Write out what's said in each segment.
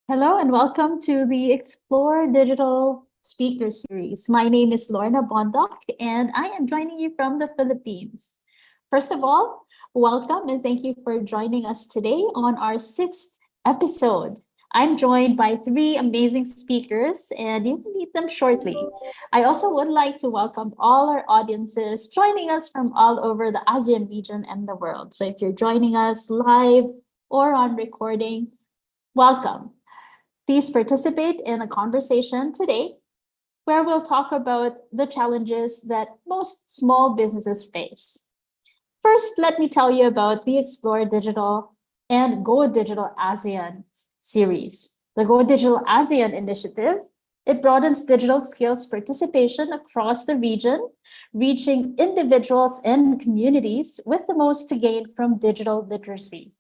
Hello and welcome to the Explore Digital Speaker Series. My name is Lorna Bondoc and I am joining you from the Philippines. First of all, welcome and thank you for joining us today on our sixth episode. I'm joined by three amazing speakers and you can meet them shortly. I also would like to welcome all our audiences joining us from all over the ASEAN region and the world. So if you're joining us live or on recording, welcome. Please participate in a conversation today where we'll talk about the challenges that most small businesses face. First, let me tell you about the Explore Digital and Go Digital ASEAN series. The Go Digital ASEAN initiative, it broadens digital skills participation across the region, reaching individuals and communities with the most to gain from digital literacy.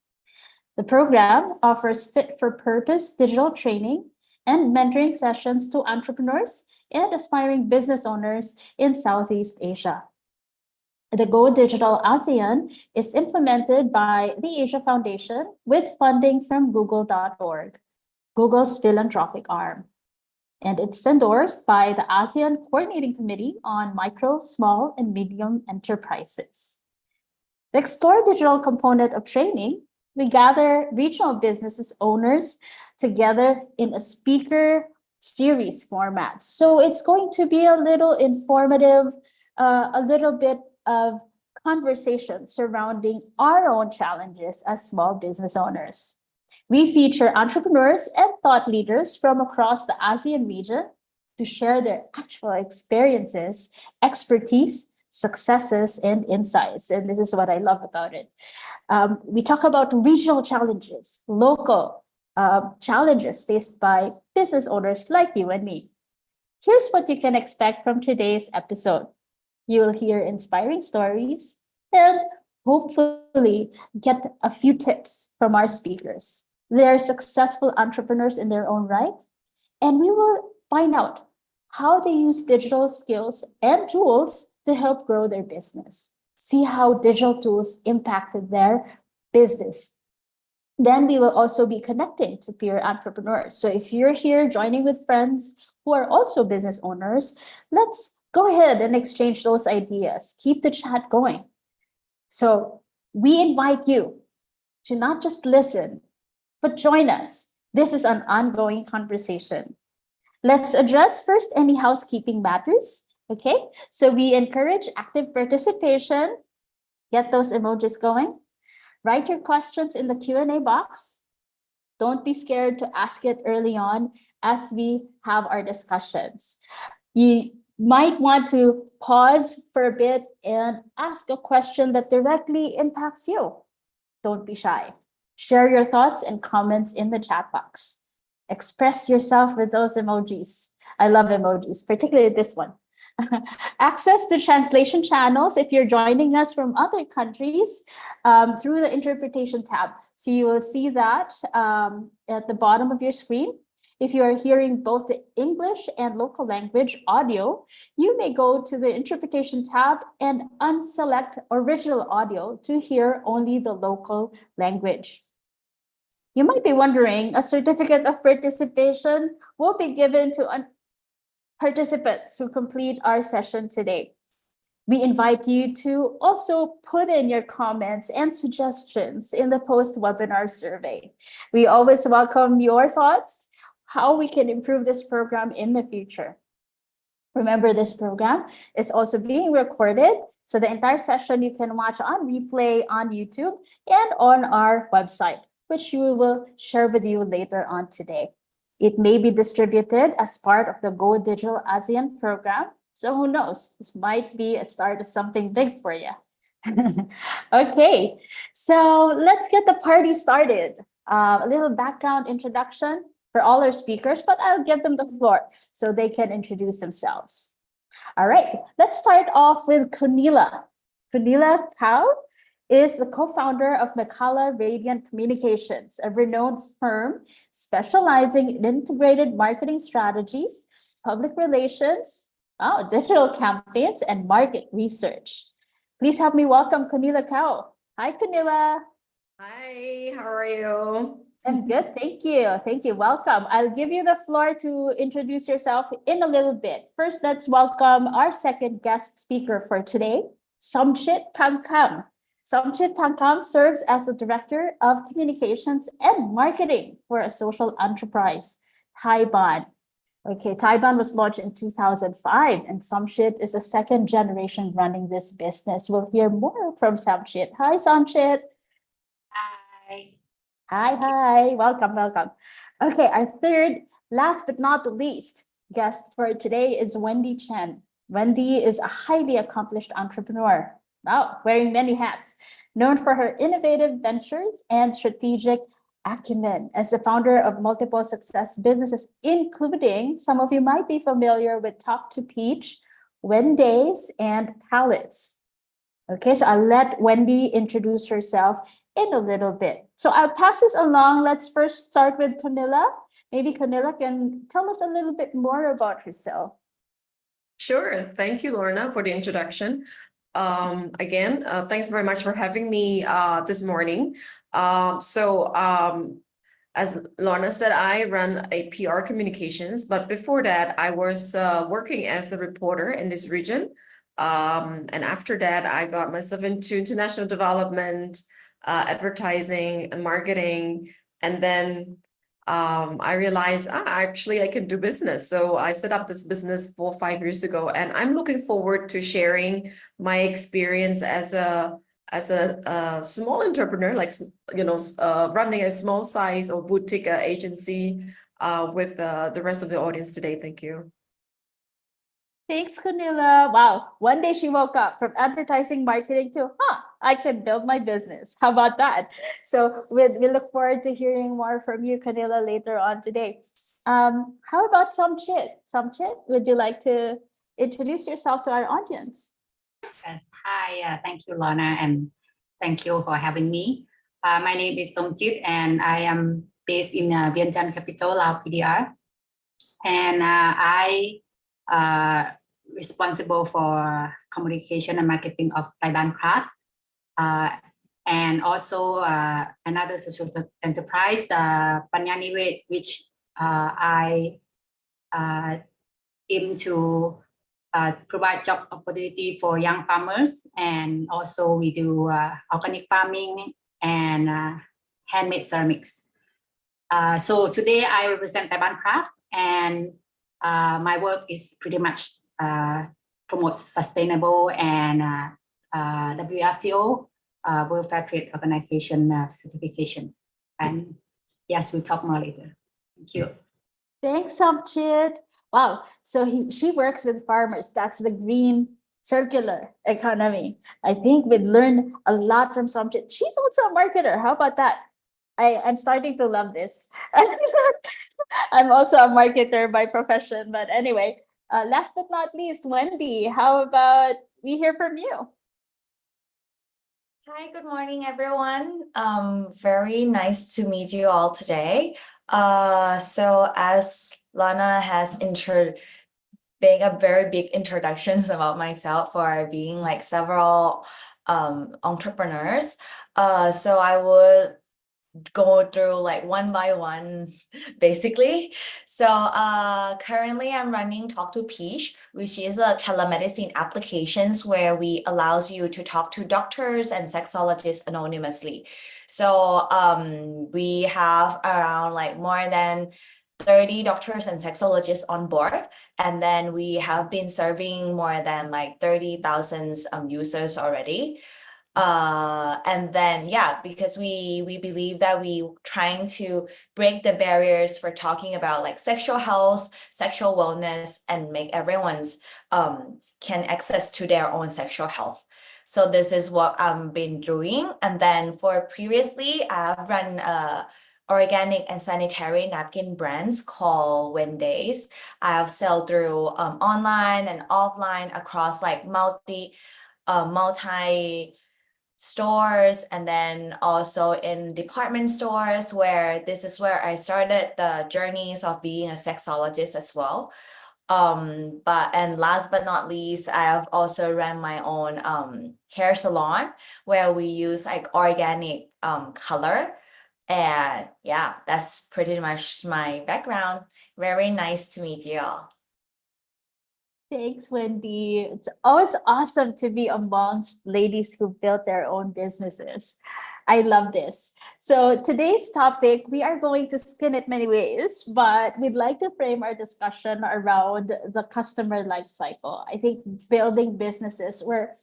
The program offers fit for purpose digital training and mentoring sessions to entrepreneurs and aspiring business owners in Southeast Asia. The Go Digital ASEAN is implemented by the Asia Foundation with funding from Google.org, Google's philanthropic arm. And it's endorsed by the ASEAN Coordinating Committee on Micro, Small, and Medium Enterprises. The Explore Digital component of training, we gather regional businesses owners together in a speaker series format. So it's going to be a little informative, a little bit of conversation surrounding our own challenges as small business owners. We feature entrepreneurs and thought leaders from across the ASEAN region to share their actual experiences, expertise, successes, and insights. And this is what I love about it. We talk about regional challenges, local challenges faced by business owners like you and me. Here's what you can expect from today's episode. You will hear inspiring stories and hopefully get a few tips from our speakers. They're successful entrepreneurs in their own right, and we will find out how they use digital skills and tools to help grow their business. See how digital tools impacted their business. Then we will also be connecting to peer entrepreneurs. So if you're here joining with friends who are also business owners, let's go ahead and exchange those ideas. Keep the chat going. So we invite you to not just listen, but join us. This is an ongoing conversation. Let's address first any housekeeping matters. Okay, so we encourage active participation. Get those emojis going. Write your questions in the Q&A box. Don't be scared to ask it early on as we have our discussions. You might want to pause for a bit and ask a question that directly impacts you. Don't be shy. Share your thoughts and comments in the chat box. Express yourself with those emojis. I love emojis, particularly this one. Access the translation channels if you're joining us from other countries through the interpretation tab. So you will see that at the bottom of your screen. If you are hearing both the English and local language audio, you may go to the interpretation tab and unselect original audio to hear only the local language. You might be wondering, a certificate of participation will be given to participants who complete our session today. We invite you to also put in your comments and suggestions in the post-webinar survey. We always welcome your thoughts, how we can improve this program in the future. Remember, this program is also being recorded, so the entire session you can watch on replay on YouTube and on our website, which we will share with you later on today. It may be distributed as part of the Go Digital ASEAN program. So who knows, this might be a start of something big for you. Okay, so let's get the party started. A little background introduction for all our speakers, but I'll give them the floor so they can introduce themselves. All right, let's start off with Cornelia. Cornelia Cao is the co-founder of Macala Radiant Communications, a renowned firm specializing in integrated marketing strategies, public relations, digital campaigns, and market research. Please help me welcome Cornelia Cao. Hi, Cornelia. Hi, how are you? I'm good. Thank you. Thank you. Welcome. I'll give you the floor to introduce yourself in a little bit. First, let's welcome our second guest speaker for today, Somchit Pangkam. Somchit Pangkam serves as the Director of Communications and Marketing for a social enterprise, Taiban. Okay, Taiban was launched in 2005, and Somchit is the second generation running this business. We'll hear more from Somchit. Hi, Somchit. Hi. Hi. Welcome, welcome. Okay, our third, last but not the least, guest for today is Wendy Chen. Wendy is a highly accomplished entrepreneur, wow, wearing many hats, known for her innovative ventures and strategic acumen. As the founder of multiple success businesses, including some of you might be familiar with Talk to Peach, Wendy's, and Palace. Okay, so I'll let Wendy introduce herself in a little bit. So I'll pass this along. Let's first start with Camilla. Maybe Camilla can tell us a little bit more about herself. Sure. Thank you, Lorna, for the introduction. Again, thanks very much for having me this morning. As Lorna said, I run a PR communications, but before that, I was working as a reporter in this region. And after that, I got myself into international development, advertising and marketing. And then I realized actually I can do business. So I set up this business 4 or 5 years ago, and I'm looking forward to sharing my experience as a small entrepreneur, like running a small size or boutique agency with the rest of the audience today. Thank you. Thanks, Camilla. Wow, one day she woke up from advertising marketing to, I can build my business. How about that? So we look forward to hearing more from you, Camilla, later on today. How about Somchit? Somchit, would you like to introduce yourself to our audience? Yes. Hi. Thank you, Lorna, and thank you for having me. My name is Somjit, and I am based in Vientiane capital, Laos, PDR. And I responsible for communication and marketing of Taiwan Craft, and also another social enterprise, Panyaniwet, which I aim to provide job opportunity for young farmers, and also we do organic farming and handmade ceramics. So today I represent Taiwan Craft, and my work is pretty much promote sustainable and WFTO, World Fair Trade Organization certification. And yes, we'll talk more later. Thank you. Thanks, Somchit. Wow, so she works with farmers. That's the green circular economy. I think we'd learn a lot from Somchit. She's also a marketer. How about that? I'm starting to love this. I'm also a marketer by profession, but anyway, last but not least, Wendy, how about we hear from you? Hi, good morning, everyone. Very nice to meet you all today. So as Lana has being a very big introductions about myself for being like several entrepreneurs. So I would go through like one by one basically. So currently I'm running Talk to Peach, which is a telemedicine applications where we allows you to talk to doctors and sexologists anonymously. So we have around like more than 30 doctors and sexologists on board, and then we have been serving more than like 30,000 users already. And then because we believe that we trying to break the barriers for talking about like sexual health, sexual wellness, and make everyone's can access to their own sexual health. So this is what I've been doing. And then for previously, I've run organic and sanitary napkin brands called Wendy's. I've sold through online and offline across like multi stores, and then also in department stores, where this is where I started the journeys of being a sexologist as well. And last but not least, I have also ran my own hair salon where we use like organic color And yeah, that's pretty much my background. Very nice to meet you all. Thanks, Wendy. It's always awesome to be amongst ladies who built their own businesses. I love this. So today's topic, we are going to spin it many ways, but we'd like to frame our discussion around the customer life cycle. I think building businesses where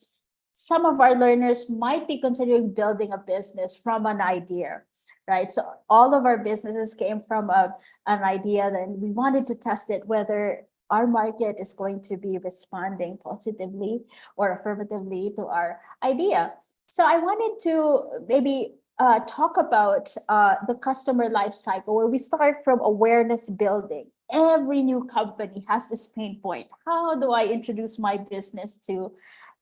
some of our learners might be considering building a business from an idea, right? So all of our businesses came from an idea, then we wanted to test it whether our market is going to be responding positively or affirmatively to our idea. So I wanted to maybe talk about the customer life cycle, where we start from awareness building. Every new company has this pain point. How do I introduce my business to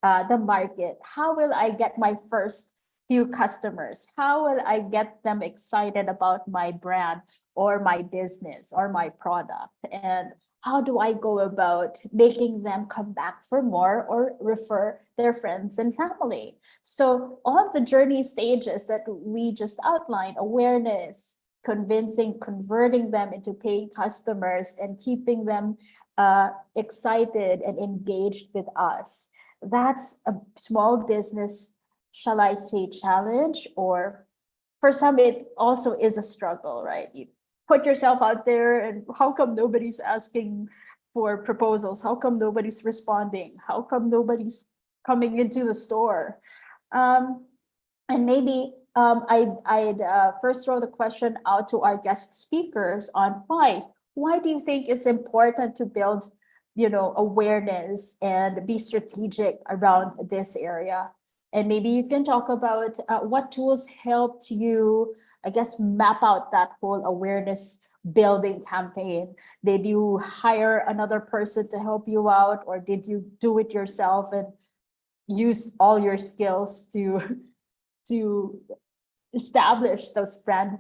the market? How will I get my first few customers? How will I get them excited about my brand or my business or my product? And how do I go about making them come back for more or refer their friends and family? So all the journey stages that we just outlined, awareness, convincing, converting them into paying customers, and keeping them excited and engaged with us. That's a small business, shall I say, challenge, or for some, it also is a struggle, right? You put yourself out there, and how come nobody's asking for proposals? How come nobody's responding? How come nobody's coming into the store? And maybe I'd first throw the question out to our guest speakers on why. Why do you think it's important to build, awareness and be strategic around this area? And maybe you can talk about what tools helped you, I guess, map out that whole awareness building campaign. Did you hire another person to help you out, or did you do it yourself and use all your skills to establish those brand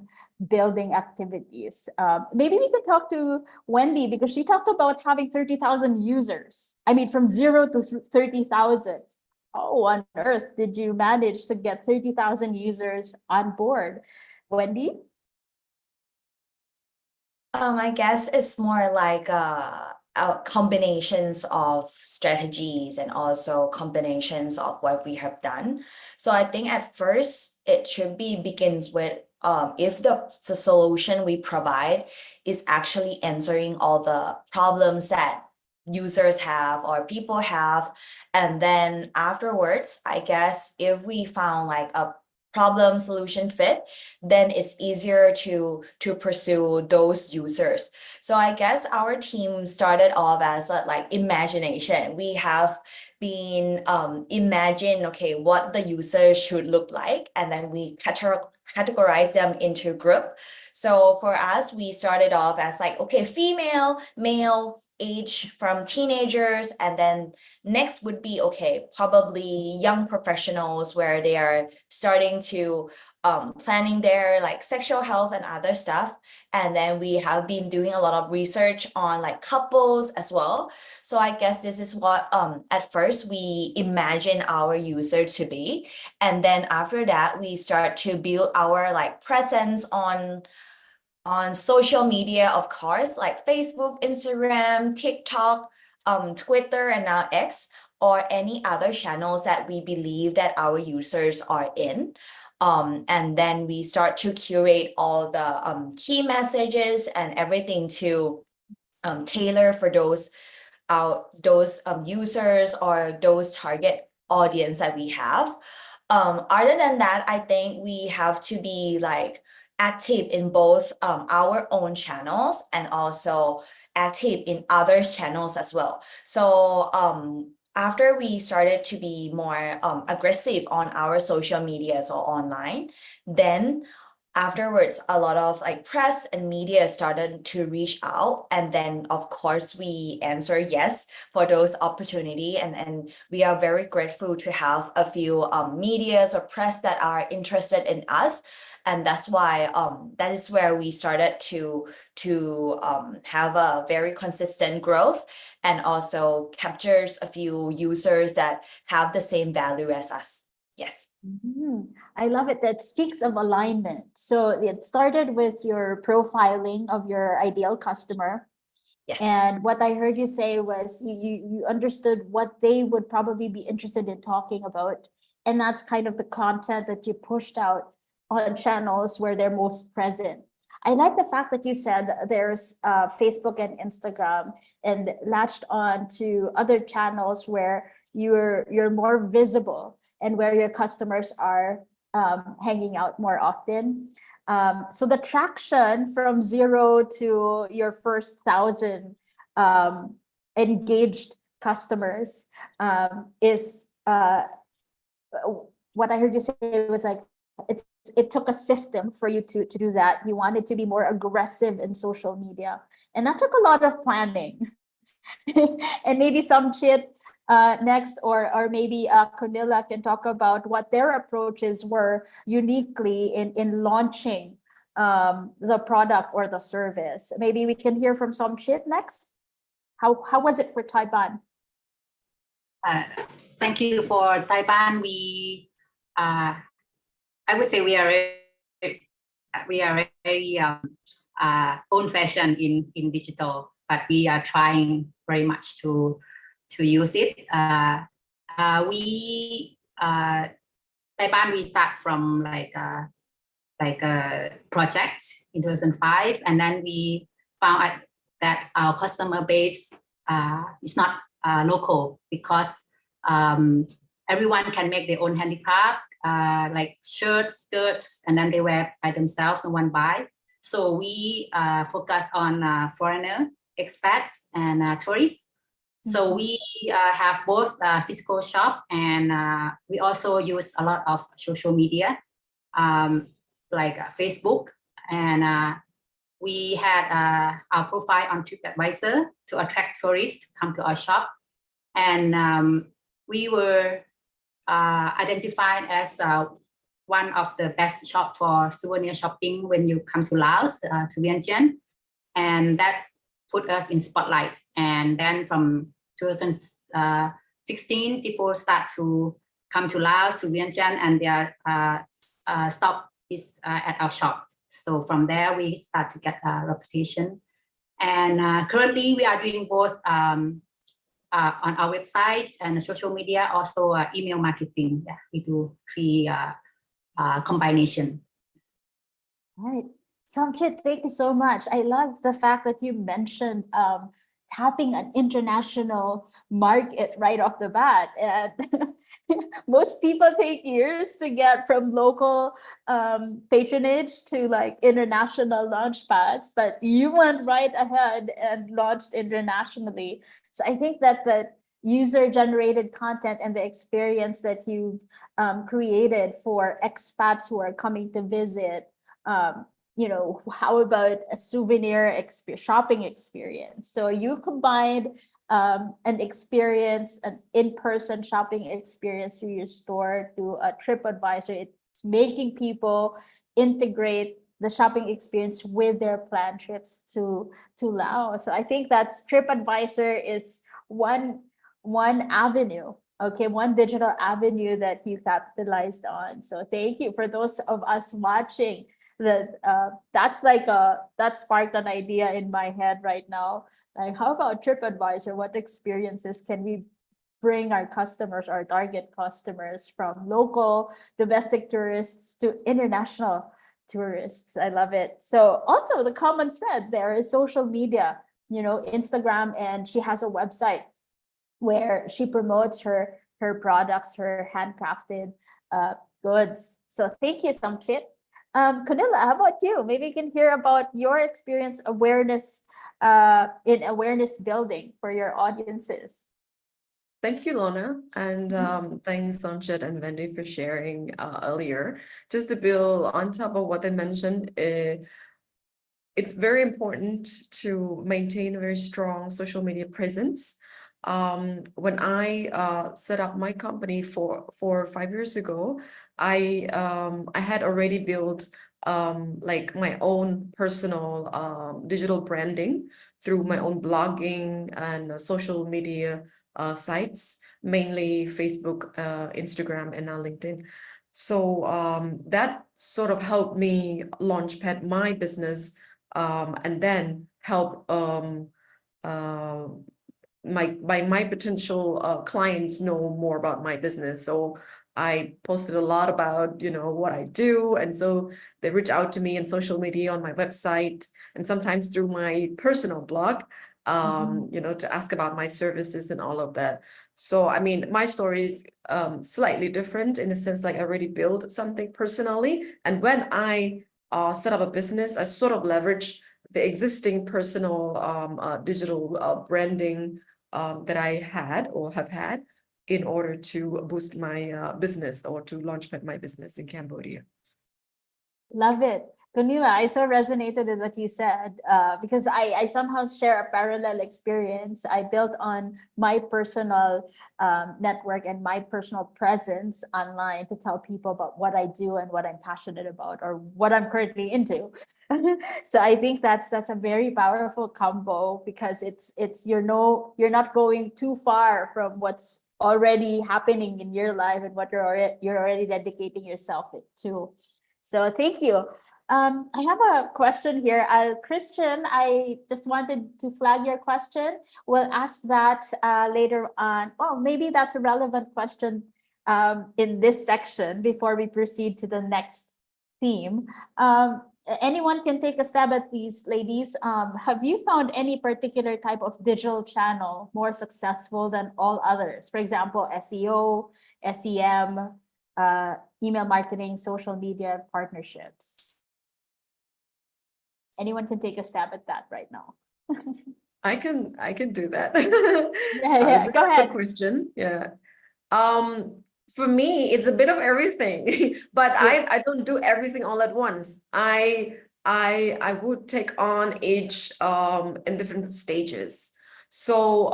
building activities? Maybe we can talk to Wendy, because she talked about having 30,000 users. I mean, from 0 to 30,000. How on earth did you manage to get 30,000 users on board? Wendy? I guess it's more like combinations of strategies and also combinations of what we have done. So I think at first it should be begins with if the solution we provide is actually answering all the problems that users have or people have. And then afterwards, I guess if we found like a problem solution fit, then it's easier to pursue those users. So I guess our team started off as like imagination. We have been imagine, okay, what the user should look like, and then we categorize them into group. So for us, we started off as like, okay, female, male, age from teenagers, and then next would be, okay, probably young professionals where they are starting to planning their like sexual health and other stuff. And then we have been doing a lot of research on like couples as well. So I guess this is what at first we imagine our user to be. And then after that, we start to build our like presence on social media, of course, like Facebook, Instagram, TikTok, Twitter, and now X, or any other channels that we believe that our users are in. And then we start to curate all the key messages and everything to tailor for those users or those target audience that we have. Other than that, I think we have to be like active in both our own channels and also active in other channels as well. So after we started to be more aggressive on our social medias or online, then afterwards a lot of like press and media started to reach out, and then of course we answer yes for those opportunity, and we are very grateful to have a few medias or press that are interested in us. And that's why that is where we started to have a very consistent growth, and also captures a few users that have the same value as us. Yes. I love it. That speaks of alignment. So it started with your profiling of your ideal customer. Yes. And what I heard you say was you understood what they would probably be interested in talking about. And that's kind of the content that you pushed out on channels where they're most present. I like the fact that you said there's Facebook and Instagram and latched on to other channels where you're more visible and where your customers are hanging out more often. So the traction from 0 to your first 1,000 engaged customers is what I heard you say was like it took a system for you to do that. You wanted to be more aggressive in social media, and that took a lot of planning. And maybe some shit next, or maybe Cornelia can talk about what their approaches were uniquely in launching the product or the service. Maybe we can hear from some shit next. How was it for Taiwan? Thank you for Taiwan. I would say we are very old-fashioned in digital, but we are trying very much to use it. Taiwan, we start from like a project in 2005, and then we found out that our customer base is not local, because everyone can make their own handicraft, like shirts, skirts, and then they wear by themselves, no one buy. So we focus on foreigner, expats, and tourists. So we have both physical shop, and we also use a lot of social media, like Facebook, and we had our profile on TripAdvisor to attract tourists to come to our shop, and we were identified as one of the best shop for souvenir shopping when you come to Laos, to Vientiane, and that put us in spotlight. And then from 2016, people start to come to Laos, to Vientiane, and their stop is at our shop. So from there, we start to get a reputation. And currently, we are doing both on our websites and social media, also email marketing. Yeah, we do three combination. All right. Samchit, thank you so much. I love the fact that you mentioned tapping an international market right off the bat. And most people take years to get from local patronage to like international launch pads, but you went right ahead and launched internationally. So I think that the user-generated content and the experience that you created for expats who are coming to visit, how about a souvenir shopping experience? So you combined an experience, an in-person shopping experience through your store to a TripAdvisor. It's making people integrate the shopping experience with their planned trips to Laos. So I think that's TripAdvisor is one avenue. Okay, one digital avenue that you capitalized on. So thank you for those of us watching. That sparked an idea in my head right now. Like, how about TripAdvisor? What experiences can we bring our customers, our target customers, from local domestic tourists to international tourists? I love it. So also the common thread there is social media, Instagram, and she has a website where she promotes her products, her handcrafted goods. So thank you, Samchit. Cornelia, how about you? Maybe you can hear about your experience awareness in awareness building for your audiences. Thank you, Lorna, and thanks, Sanchit and Wendy, for sharing earlier. Just to build on top of what they mentioned, it's very important to maintain a very strong social media presence. When I set up my company 5 years ago, I had already built like my own personal digital branding through my own blogging and social media sites. mainly Facebook, Instagram, and now LinkedIn. So that sort of helped me launchpad my business, and then help my potential clients know more about my business. So I posted a lot about, what I do. And so they reach out to me in social media, on my website, and sometimes through my personal blog, to ask about my services and all of that. So, I mean, my story is slightly different in the sense like I already built something personally. And when I set up a business, I sort of leverage the existing personal digital branding that I had or have had in order to boost my business or to launchpad my business in Cambodia. Love it. Gunilla, I so resonated with what you said because I somehow share a parallel experience. I built on my personal network and my personal presence online to tell people about what I do and what I'm passionate about or what I'm currently into. So I think that's a very powerful combo because you're not going too far from what's already happening in your life and what you're already dedicating yourself to. So thank you. I have a question here. Christian, I just wanted to flag your question. We'll ask that later on. Oh, maybe that's a relevant question in this section before we proceed to the next theme. Anyone can take a stab at these, ladies. Have you found any particular type of digital channel more successful than all others? For example, SEO, SEM, email marketing, social media, partnerships. Anyone can take a stab at that right now. I can do that. Yeah, It's a go good ahead. question. Yeah. For me, it's a bit of everything, but Yeah. I don't do everything all at once. I would take on each in different stages. So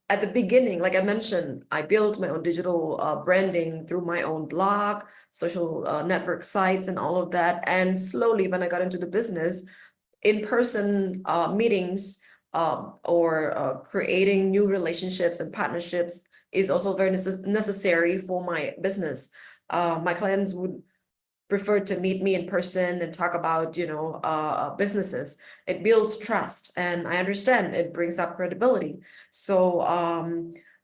at the beginning, like I mentioned, I built my own digital branding through my own blog, social network sites, and all of that. And slowly, when I got into the business, in-person meetings or creating new relationships and partnerships is also very necessary for my business. My clients would prefer to meet me in person and talk about, businesses. It builds trust, and I understand it brings up credibility. So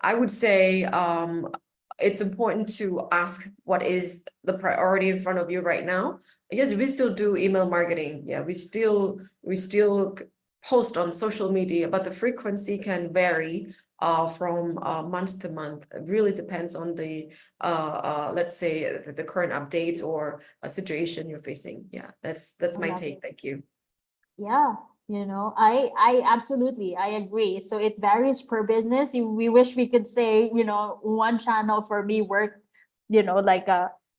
I would say it's important to ask what is the priority in front of you right now. Yes, we still do email marketing. Yeah, we still post on social media, but the frequency can vary from month to month. It really depends on the let's say the current updates or a situation you're facing. Yeah, that's I my love take. it. Thank you. Yeah, I absolutely, I agree. So it varies per business. We wish we could say, one channel for me worked, like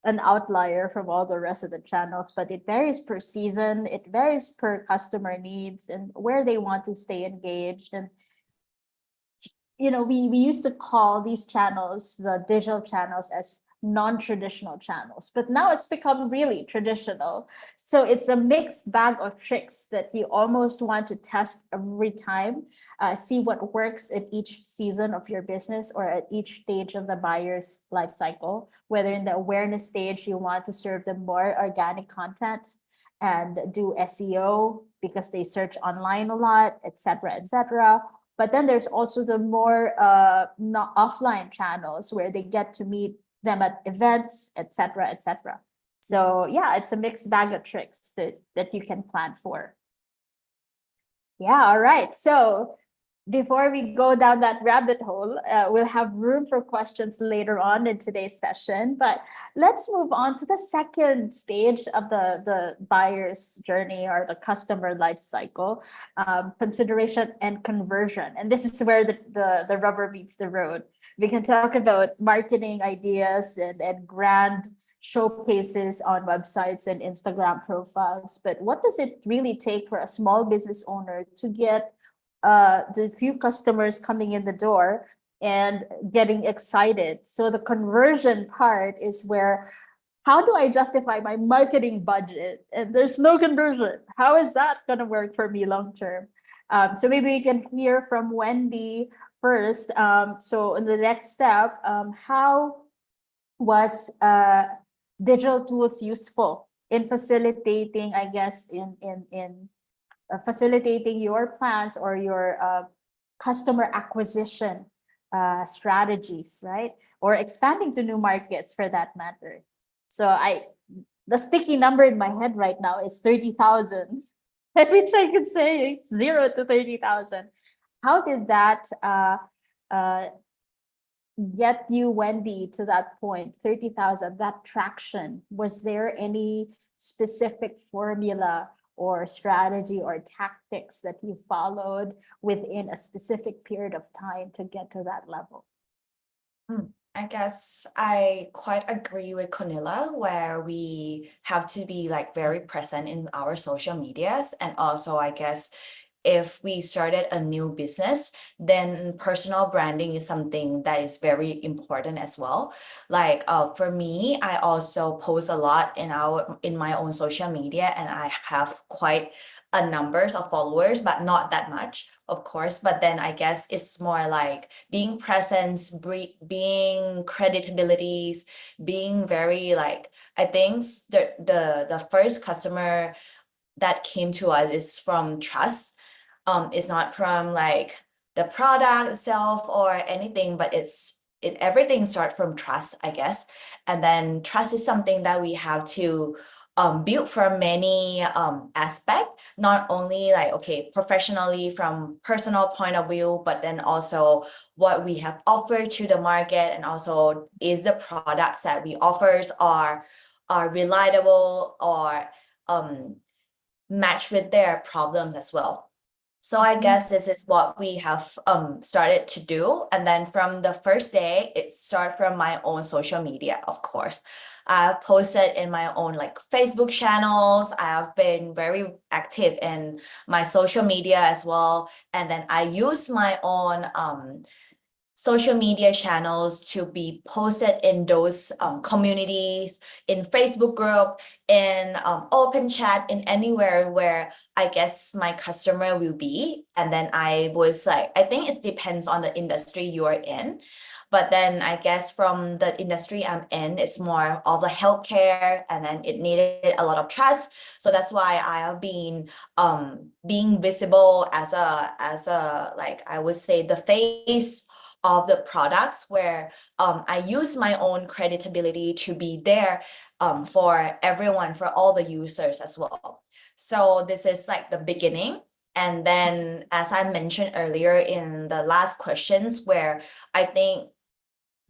an outlier from all the rest of the channels, but it varies per season, it varies per customer needs and where they want to stay engaged. And we used to call these channels, the digital channels, as non-traditional channels, but now it's become really traditional. So it's a mixed bag of tricks that you almost want to test every time, see what works at each season of your business or at each stage of the buyer's life cycle. Whether in the awareness stage, you want to serve them more organic content and do SEO because they search online a lot, etc., etc. But then there's also the more not offline channels where they get to meet them at events, etc., etc. So yeah, it's a mixed bag of tricks that you can plan for. Yeah, all right. So before we go down that rabbit hole, we'll have room for questions later on in today's session. But let's move on to the second stage of the buyer's journey or the customer life cycle, consideration and conversion. And this is where the rubber meets the road. We can talk about marketing ideas and grand showcases on websites and Instagram profiles. But what does it really take for a small business owner to get the few customers coming in the door and getting excited? So the conversion part is where, how do I justify my marketing budget and there's no conversion? How is that going to work for me long term? So maybe we can hear from Wendy first, so in the next step, how was digital tools useful in facilitating, I guess, in facilitating your plans or your customer acquisition strategies, right? Or expanding to new markets for that matter. So the sticky number in my head right now is 30,000. I wish I could say it's 0 to 30,000. How did that uh, get you, Wendy, to that point, 30,000, that traction? Was there any specific formula or strategy or tactics that you followed within a specific period of time to get to that level? I guess I quite agree with Cornelia, where we have to be like very present in our social medias. And also, I guess if we started a new business, then personal branding is something that is very important as well. Like for me, I also post a lot in my own social media, and I have quite a numbers of followers, but not that much, of course. But then I guess it's more like being presence, being creditabilities, being very like, I think the first customer that came to us is from trust. It's not from like the product itself or anything, but everything starts from trust, I guess. And then trust is something that we have to build from many aspects, not only like, okay, professionally from personal point of view, but then also what we have offered to the market, and also is the products that we offers are reliable or match with their problems as well. So I guess this is what we have started to do. And then from the first day, it started from my own social media, of course. I've posted in my own like Facebook channels. I have been very active in my social media as well. And then I use my own social media channels to be posted in those communities, in Facebook group, in open chat, in anywhere where I guess my customer will be. And then I was like, I think it depends on the industry you are in. But then I guess from the industry I'm in, it's more of the healthcare, and then it needed a lot of trust. So that's why I have been being visible as a like, I would say, the face of the products, where I use my own creditability to be there for everyone, for all the users as well. So this is like the beginning. And then, as I mentioned earlier in the last questions, where I think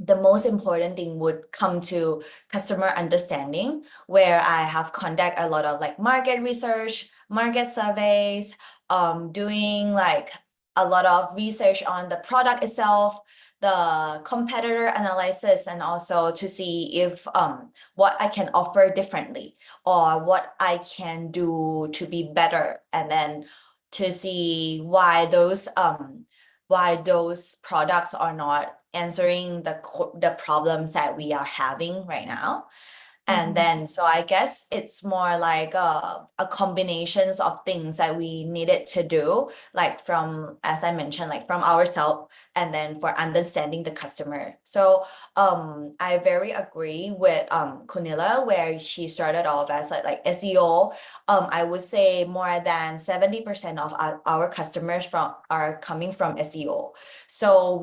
the most important thing would come to customer understanding, where I have conduct a lot of like market research, market surveys, doing like a lot of research on the product itself, the competitor analysis, and also to see if what I can offer differently or what I can do to be better, and then to see why those products are not answering the problems that we are having right now. And then, so I guess it's more like a combinations of things that we needed to do, like from, as I mentioned, like from ourselves, and then for understanding the customer. So I very agree with Kunila, where she started off as like SEO. I would say more than 70% of our customers are coming from SEO. So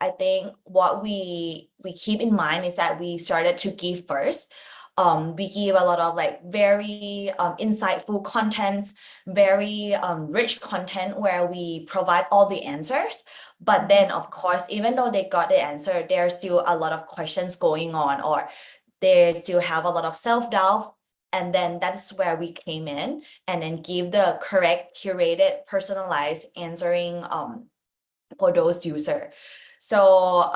I think what we keep in mind is that we started to give first. We give a lot of like very insightful content, very rich content, where we provide all the answers. But then, of course, even though they got the answer, there's still a lot of questions going on, or they still have a lot of self-doubt. And then that's where we came in and then give the correct, curated, personalized answering for those users. So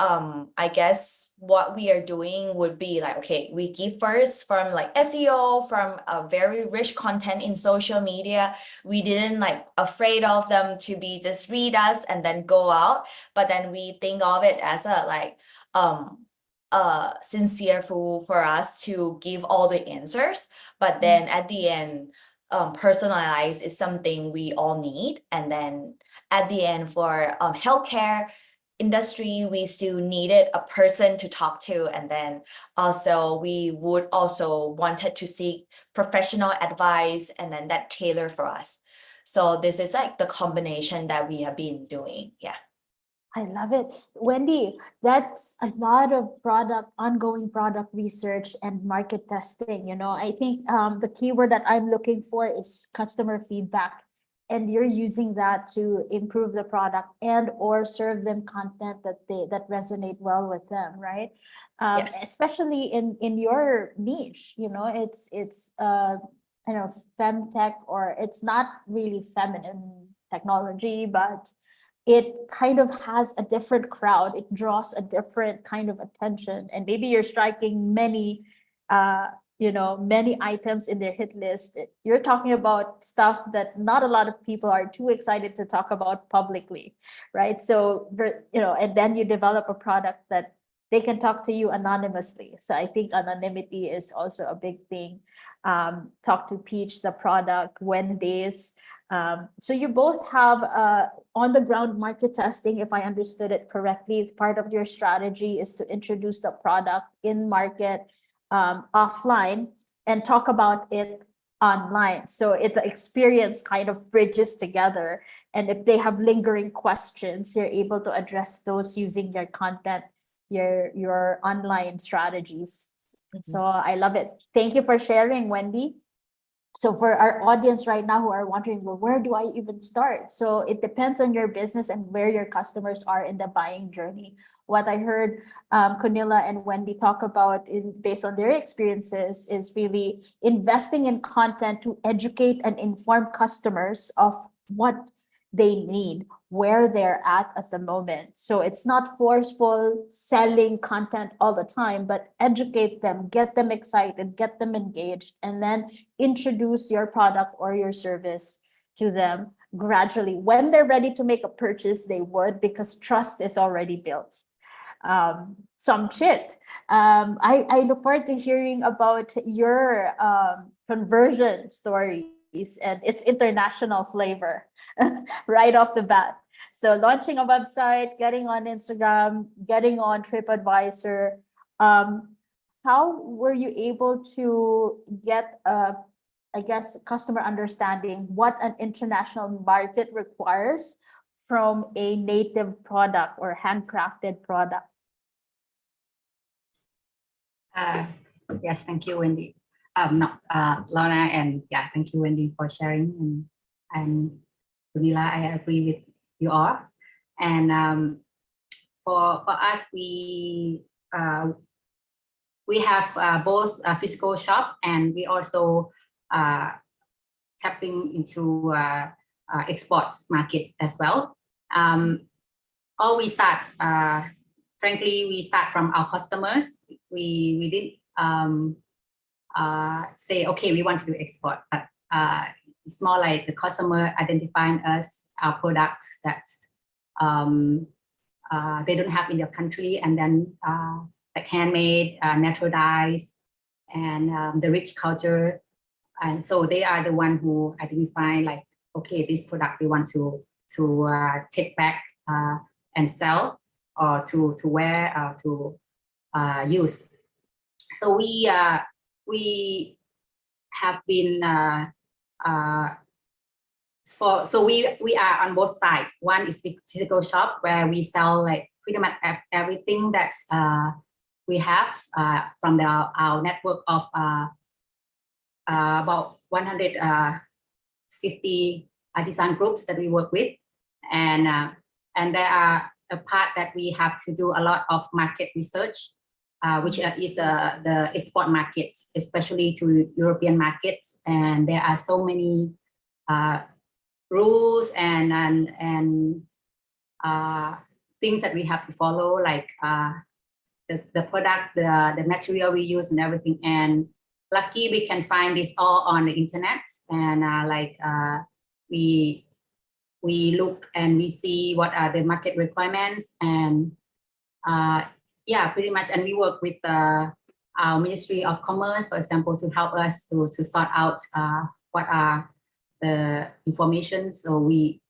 I guess what we are doing would be like, okay, we give first from like SEO, from a very rich content in social media. We didn't like afraid of them to be just read us and then go out, but then we think of it as a like sincere for us to give all the answers. But then at the end, personalized is something we all need. And then at the end for healthcare industry, we still needed a person to talk to. And then also we would also wanted to seek professional advice and then that tailor for us. So this is like the combination that we have been doing. Yeah. I love it. Wendy, that's a lot of ongoing product research and market testing. I think the keyword that I'm looking for is customer feedback. And you're using that to improve the product and or serve them content that resonate well with them, right? Yes. Especially in your niche, it's femtech, or it's not really feminine technology, but it kind of has a different crowd. It draws a different kind of attention, and maybe you're striking many many items in their hit list. You're talking about stuff that not a lot of people are too excited to talk about publicly, right? So and then you develop a product that they can talk to you anonymously. So I think anonymity is also a big thing. Talk to Peach, the product, Wendy's. So you both have on the ground market testing, if I understood it correctly. It's part of your strategy is to introduce the product in market offline and talk about it online. So the experience kind of bridges together. And if they have lingering questions, you're able to address those using your content, your online strategies. So I love it. Thank you for sharing, Wendy. So for our audience right now who are wondering, well, where do I even start? So it depends on your business and where your customers are in the buying journey. What I heard Cornelia and Wendy talk about based on their experiences is really investing in content to educate and inform customers of what they need, where they're at the moment. So it's not forceful selling content all the time, but educate them, get them excited, get them engaged, and then introduce your product or your service to them gradually. When they're ready to make a purchase, they would, because trust is already built. Some shit. I look forward to hearing about your conversion stories and its international flavor right off the bat. So launching a website, getting on Instagram, getting on TripAdvisor. How were you able to get I guess customer understanding what an international market requires from a native product or handcrafted product? Yes, thank you, Wendy. Lorna, and yeah, thank you, Wendy, for sharing. And Vanilla, I agree with you all. And for us, we have both a physical shop, and we also tapping into export markets as well. All we start, frankly, we start from our customers. We didn't say, okay, we want to do export, but it's more like the customer identifying us, our products that they don't have in their country, and then like handmade, natural dyes, and the rich culture. And so they are the one who identify like, okay, this product we want to take back and sell, or to wear, or to use. So we have been so we are on both sides. One is the physical shop where we sell like pretty much everything that we have from our network of about 150 artisan groups that we work with, and there are a part that we have to do a lot of market research, which is the export market, especially to European markets. And there are so many rules and things that we have to follow, like the product, the material we use, and everything. And lucky we can find this all on the internet, and we look and we see what are the market requirements, and yeah, pretty much. And we work with our Ministry of Commerce, for example, to help us to sort out what are the information. So we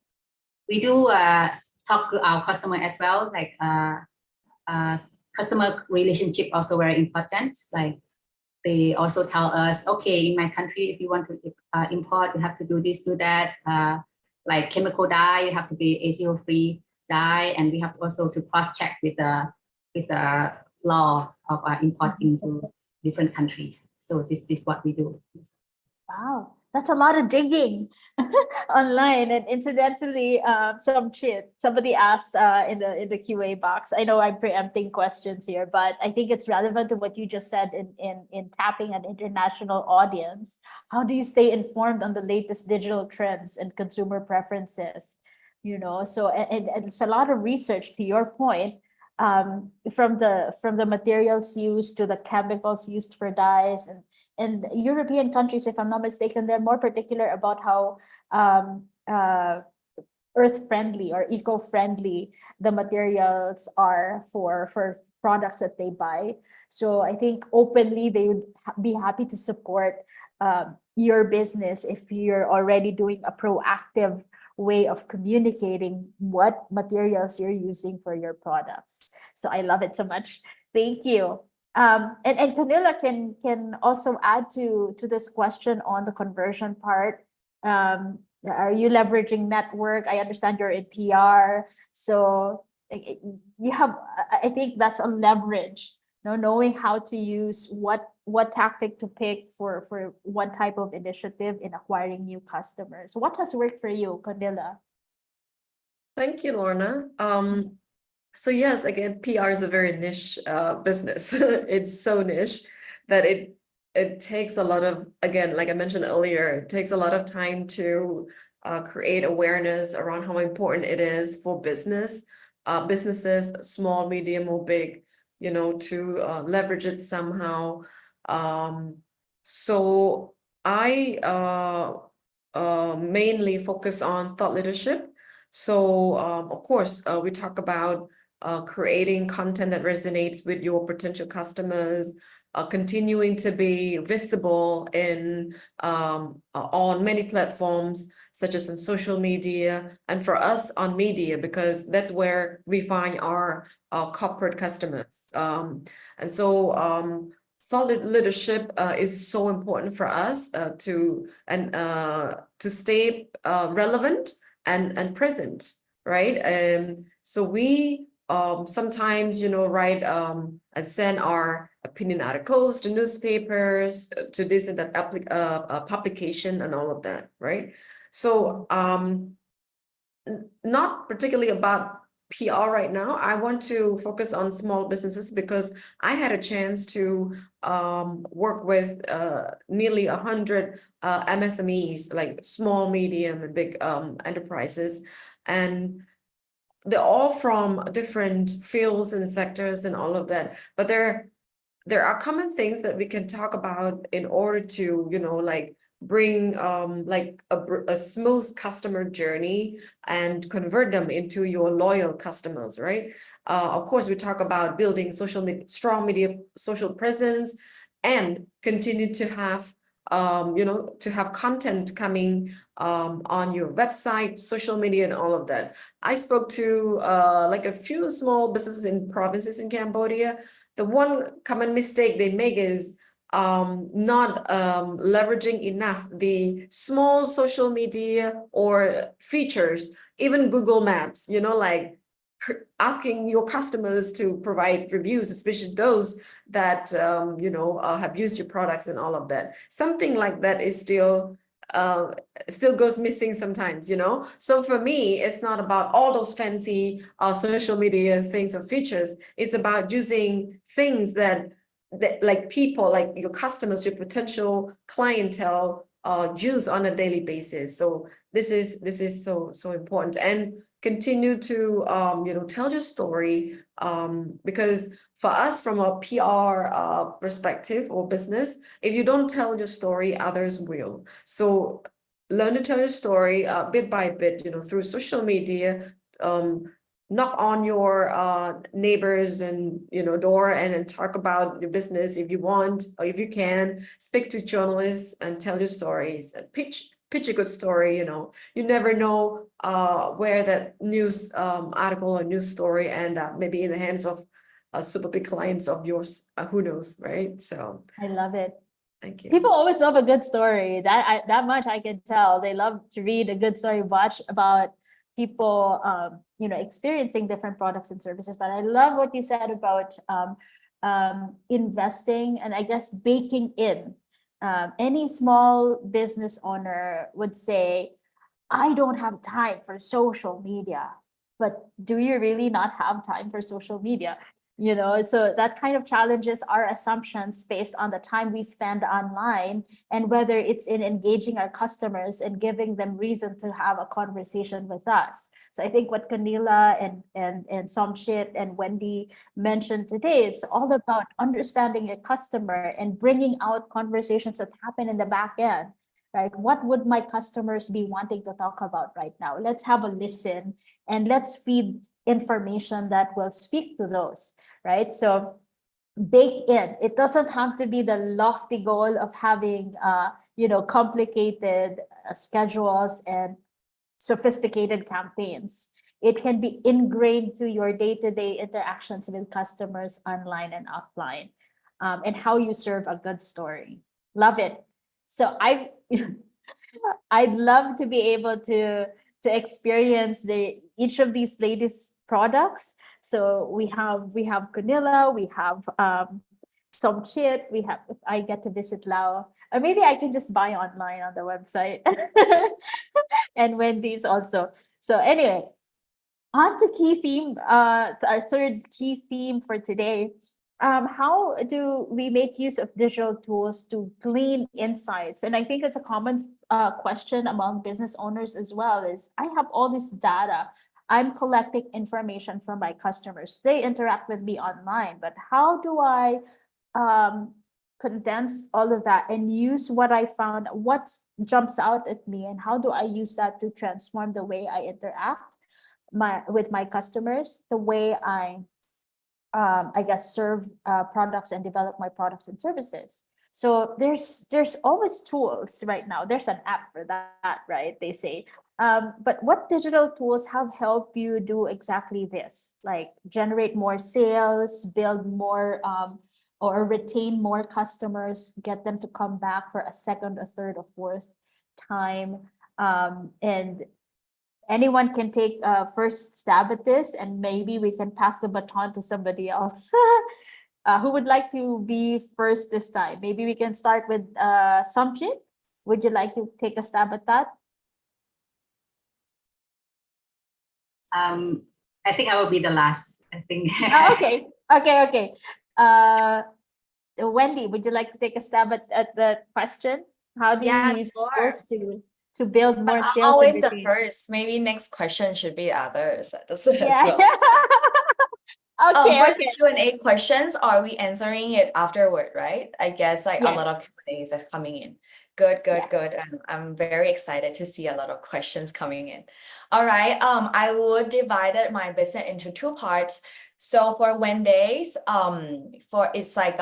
do talk to our customer as well, like customer relationship also very important. Like they also tell us, okay, in my country, if you want to import, you have to do this, do that. Like chemical dye, you have to be ACO free dye, and we have also to cross check with the law of importing to different countries. So this is what we do. Wow, that's a lot of digging online. And incidentally, somebody asked in the QA box. I know I'm preempting questions here, but I think it's relevant to what you just said in tapping an international audience. How do you stay informed on the latest digital trends and consumer preferences? So and it's a lot of research, to your point, from the materials used to the chemicals used for dyes, and European countries, if I'm not mistaken, they're more particular about how earth friendly or eco friendly the materials are for products that they buy. So I think openly they would be happy to support your business if you're already doing a proactive way of communicating what materials you're using for your products. So I love it so much. Thank you. And Camilla can also add to this question on the conversion part. Are you leveraging network? I understand you're in PR, so you have. I think that's a leverage. Knowing how to use what tactic to pick for one type of initiative in acquiring new customers. What has worked for you, Camilla? Thank you, Lorna. So yes, again, PR is a very niche business. It's so niche that it takes a lot of, again, like I mentioned earlier, it takes a lot of time to create awareness around how important it is for businesses, small, medium, or big, to leverage it somehow. So I mainly focus on thought leadership. So of course, we talk about creating content that resonates with your potential customers, continuing to be visible on many platforms, such as on social media, and for us on media, because that's where we find our corporate customers. And so thought leadership is so important for us to stay relevant and present, right? So we sometimes, write and send our opinion articles to newspapers, to this and that publication and all of that, right? So not particularly about PR right now. I want to focus on small businesses because I had a chance to work with nearly 100 MSMEs, like small, medium, and big enterprises. And they're all from different fields and sectors and all of that. But there are common things that we can talk about in order to, like bring like a smooth customer journey and convert them into your loyal customers, right? Of course, we talk about building strong media social presence and continue to have to have content coming on your website, social media, and all of that. I spoke to like a few small businesses in provinces in Cambodia. The one common mistake they make is not leveraging enough the small social media or features, even Google Maps, like asking your customers to provide reviews, especially those that have used your products and all of that. Something like that is still goes missing sometimes, So for me, it's not about all those fancy social media things or features. It's about using things that like people, like your customers, your potential clientele use on a daily basis. So this is so important. And continue to tell your story, because for us, from a PR perspective or business, if you don't tell your story, others will. So learn to tell your story bit by bit, through social media, knock on your neighbors and door and talk about your business if you want, or if you can speak to journalists and tell your stories and pitch a good story. You never know where that news article or news story end up, maybe in the hands of super big clients of yours, who knows, right? So I love it. thank you. People always love a good story. That much I can tell. They love to read a good story, watch about people, experiencing different products and services. But I love what you said about investing, and I guess baking in. Any small business owner would say, I don't have time for social media. But do you really not have time for social media? So that kind of challenges our assumptions based on the time we spend online, and whether it's in engaging our customers and giving them reason to have a conversation with us. So I think what Camila and Somshit and Wendy mentioned today, it's all about understanding your customer and bringing out conversations that happen in the back end. Right? What would my customers be wanting to talk about right now? Let's have a listen and let's feed information that will speak to those, right? So bake in. It doesn't have to be the lofty goal of having, complicated schedules and sophisticated campaigns. It can be ingrained to your day-to-day interactions with customers online and offline, and how you serve a good story. Love it. So I'd love to be able to experience each of these latest products. So we have Canilla, we have some kit, we have, if I get to visit Lao, or maybe I can just buy online on the website. And Wendy's also. So anyway, on to key theme, our third key theme for today. How do we make use of digital tools to glean insights? And I think it's a common question among business owners as well, is I have all this data. I'm collecting information from my customers. They interact with me online, but how do I condense all of that and use what I found, what jumps out at me, and how do I use that to transform the way I interact with my customers, the way I guess serve products and develop my products and services. So there's always tools right now. There's an app for that, right? They say. But what digital tools have helped you do exactly this? Like generate more sales, build more, or retain more customers, get them to come back for a second, a third, a fourth time. And anyone can take a first stab at this, and maybe we can pass the baton to somebody else. Who would like to be first this time? Maybe we can start with Somjit. Would you like to take a stab at that? I think I will be the last. I think. Okay. Wendy, would you like to take a stab at the question? How do you Yeah, use sure. tools to build But more I'm sales? always and the retain? first. Maybe next question should be others as Yeah. well. Okay. For the Q&A questions, are we answering it afterward, right? I guess like a lot of Q&As are coming in. Good. Yes. I'm very excited to see a lot of questions coming in. All right. I would divided my business into two parts. So for Wendy's, for it's like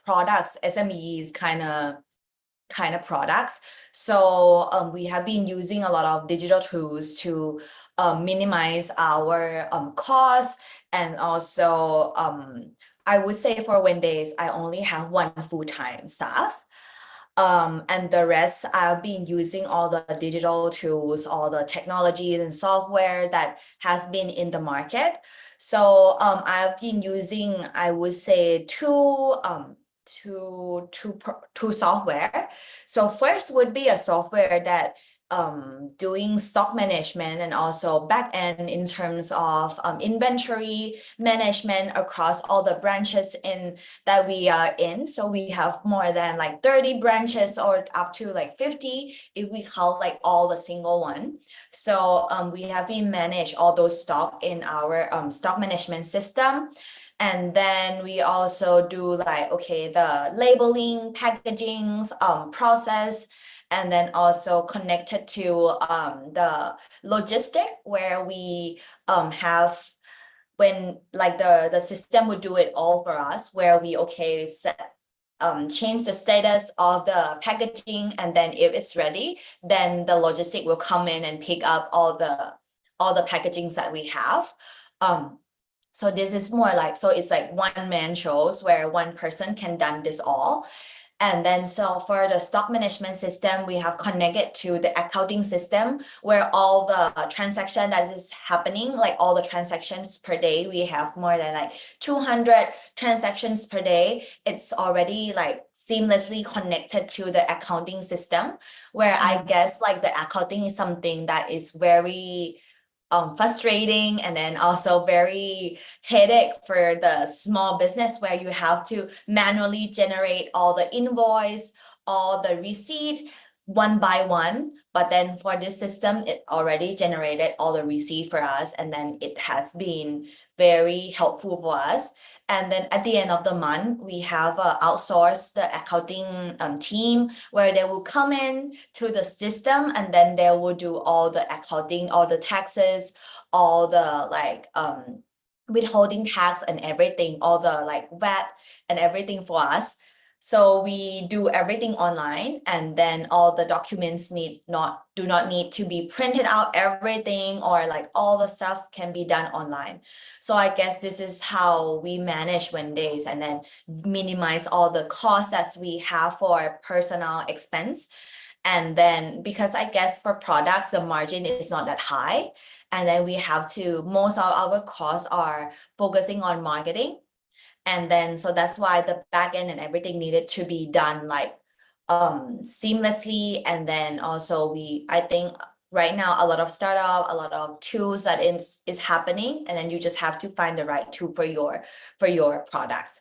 products, SMEs kind of products. So we have been using a lot of digital tools to minimize our costs, and also I would say for Wendy's, I only have one full-time staff. And the rest, I've been using all the digital tools, all the technologies and software that has been in the market. So I've been using, I would say, two software. So first would be a software that doing stock management and also back end in terms of inventory management across all the branches in that we are in. So we have more than like 30 branches or up to like 50 if we count like all the single one. So we have been manage all those stock in our stock management system. And then we also do like, okay, the labeling, packaging, process, and then also connected to the logistic where we have when like the system would do it all for us, where we set change the status of the packaging, and then if it's ready, then the logistic will come in and pick up all the packagings that we have. So this is more like, so it's like one man shows where one person can done this all. And then so for the stock management system, we have connected to the accounting system where all the transaction that is happening, like all the transactions per day, we have more than like 200 transactions per day. It's already like seamlessly connected to the accounting system, where I guess like the accounting is something that is very frustrating, and then also very headache for the small business, where you have to manually generate all the invoice, all the receipt one by one. But then for this system, it already generated all the receipt for us, and then it has been very helpful for us. And then at the end of the month, we have outsourced the accounting team, where they will come in to the system, and then they will do all the accounting, all the taxes, all the like withholding tax and everything, all the like VAT and everything for us. So we do everything online, and then all the documents do not need to be printed out everything, or like all the stuff can be done online. So I guess this is how we manage Wednesdays, and then minimize all the costs that we have for personal expense. And then because I guess for products, the margin is not that high. And then we have to, most of our costs are focusing on marketing. And then, so that's why the backend and everything needed to be done like seamlessly. And then also I think right now, a lot of startup, a lot of tools that is happening, and then you just have to find the right tool for your products.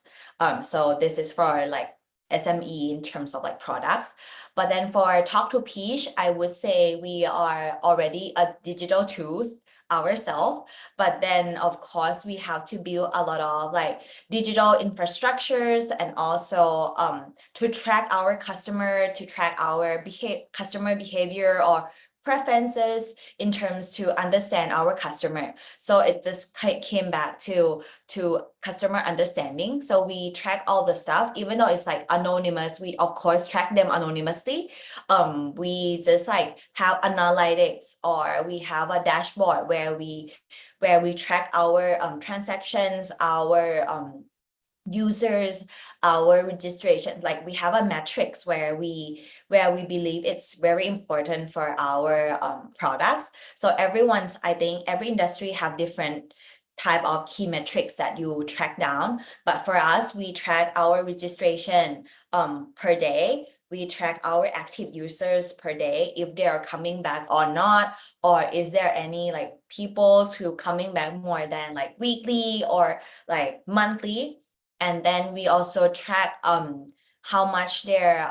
So this is for like SME in terms of like products. But then for Talk to Peach, I would say we are already a digital tools ourselves, but then of course we have to build a lot of like digital infrastructures, and also to track our customer, to track our customer behavior or preferences in terms to understand our customer. So it just came back to customer understanding. So we track all the stuff, even though it's like anonymous, we of course track them anonymously. We just like have analytics, or we have a dashboard where we track our transactions, our users, our registration. Like we have a metrics where we believe it's very important for our products. So I think every industry have different type of key metrics that you track down, but for us, we track our registration per day. We track our active users per day, if they are coming back or not, or is there any like people who coming back more than like weekly or like monthly. And then we also track how much they're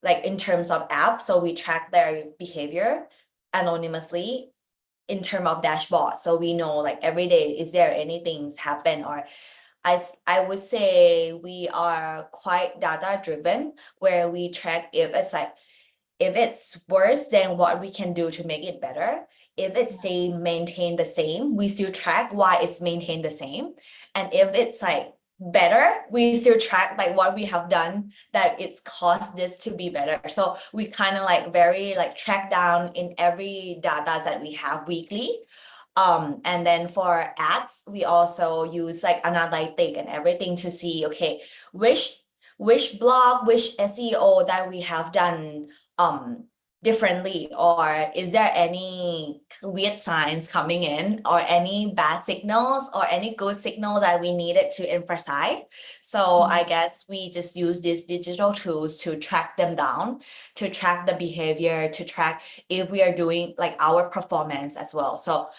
like in terms of app. So we track their behavior anonymously in terms of dashboard. So we know like every day, is there anything happen, or I would say we are quite data driven, where we track if it's worse, then what we can do to make it better. If it's maintained the same, we still track why it's maintained the same. And if it's like better, we still track like what we have done that it's caused this to be better. So we kind of like very like track down in every data that we have weekly. And then for ads, we also use like analytic and everything to see, okay, which blog, which SEO that we have done differently, or is there any weird signs coming in, or any bad signals, or any good signal that we needed to emphasize. So I guess we just use these digital tools to track them down, to track the behavior, to track if we are doing like our performance as well. So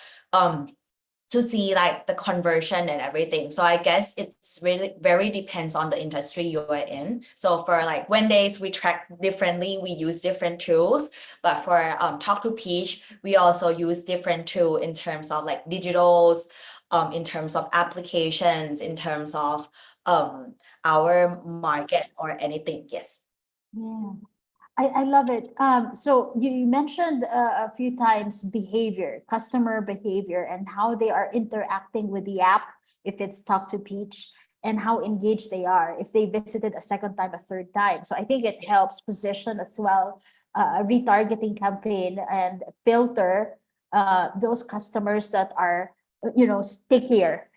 to see like the conversion and everything. So I guess it's really very depends on the industry you are in. So for like Wednesdays, we track differently, we use different tools. But for Talk to Peach, we also use different tool in terms of like digitals, in terms of applications, in terms of our market or anything. Yes. Yeah. I love it. So you mentioned a few times behavior, customer behavior, and how they are interacting with the app, if it's Talk to Peach, and how engaged they are if they visited a second time, a third time. So I think it helps position as well a retargeting campaign and filter those customers that are, stickier,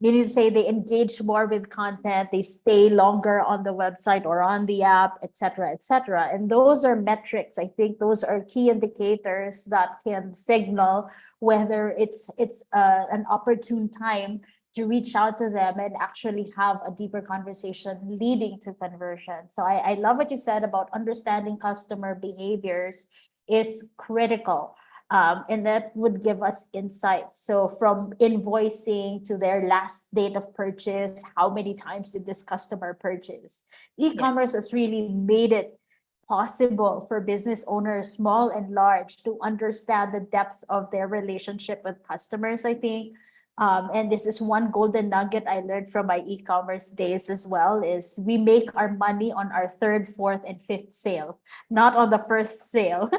meaning to say they engage more with content, they stay longer on the website or on the app, et cetera, et cetera. And those are metrics. I think those are key indicators that can signal whether it's an opportune time to reach out to them and actually have a deeper conversation leading to conversion. So I love what you said about understanding customer behaviors is critical. And that would give us insights. So from invoicing to their last date of purchase, how many times did this customer purchase? E-commerce has really made it possible for business owners, small and large, to understand the depth of their relationship with customers, I think. And this is one golden nugget I learned from my e-commerce days as well, is we make our money on our third, fourth, and fifth sale, not on the first sale.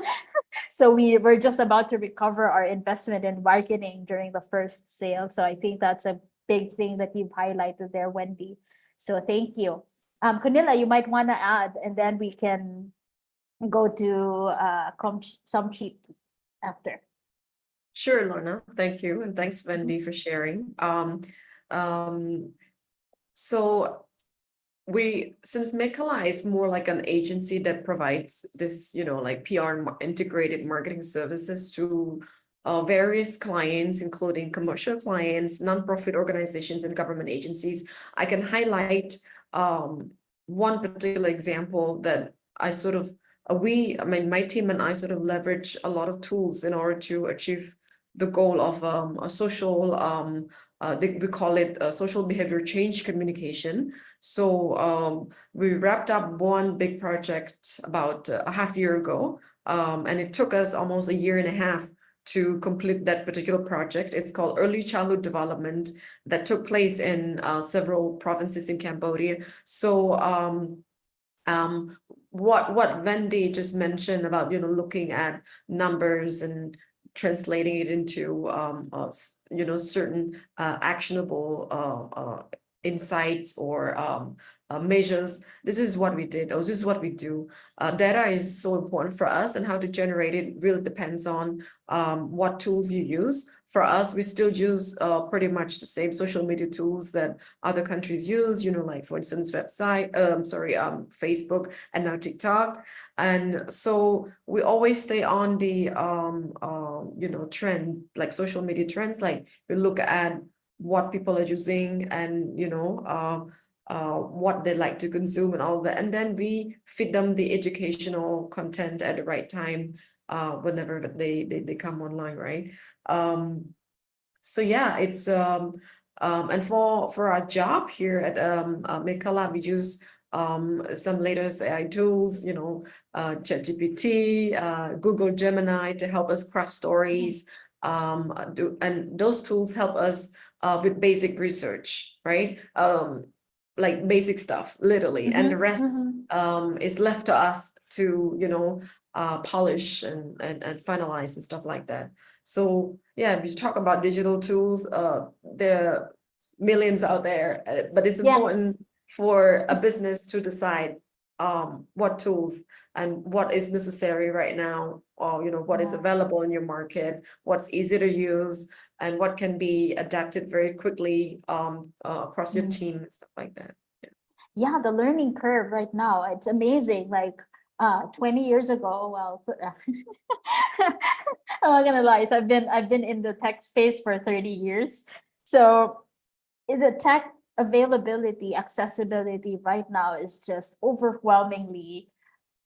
So we were just about to recover our investment in marketing during the first sale. So I think that's a big thing that you've highlighted there, Wendy. So thank you. Camilla, you might want to add, and then we can go to some cheap after. Sure, Lorna. Thank you. And thanks, Wendy, for sharing. So since Mikala is more like an agency that provides this, like PR integrated marketing services to various clients, including commercial clients, nonprofit organizations, and government agencies, I can highlight one particular example that my team and I sort of leverage a lot of tools in order to achieve the goal of a social, we call it social behavior change communication. So we wrapped up one big project about a half year ago, and it took us almost a year and a half to complete that particular project. It's called Early Childhood Development, that took place in several provinces in Cambodia. So what Wendy just mentioned about looking at numbers and translating it into certain actionable insights or measures. This is what we did, or this is what we do. Data is so important for us, and how to generate it really depends on what tools you use. For us, we still use pretty much the same social media tools that other countries use, like for instance, Facebook, and now TikTok. And so we always stay on the trend, like social media trends, like we look at what people are using and what they like to consume and all that, and then we feed them the educational content at the right time whenever they come online, right? So yeah, it's and for our job here at Mikala, we use some latest AI tools, ChatGPT, Google Gemini to help us craft stories. And those tools help us with basic research, right? Like basic stuff, literally, and the rest is left to us to polish and finalize and stuff like that. So yeah, we talk about digital tools. There are millions out there, but it's important for a business to decide what tools and what is necessary right now, or what is available in your market, what's easy to use, and what can be adapted very quickly across your team and stuff like that. Yeah, the learning curve right now, it's amazing. Like 20 years ago, well, I'm not gonna lie, so I've been in the tech space for 30 years. So the tech availability, accessibility right now is just overwhelmingly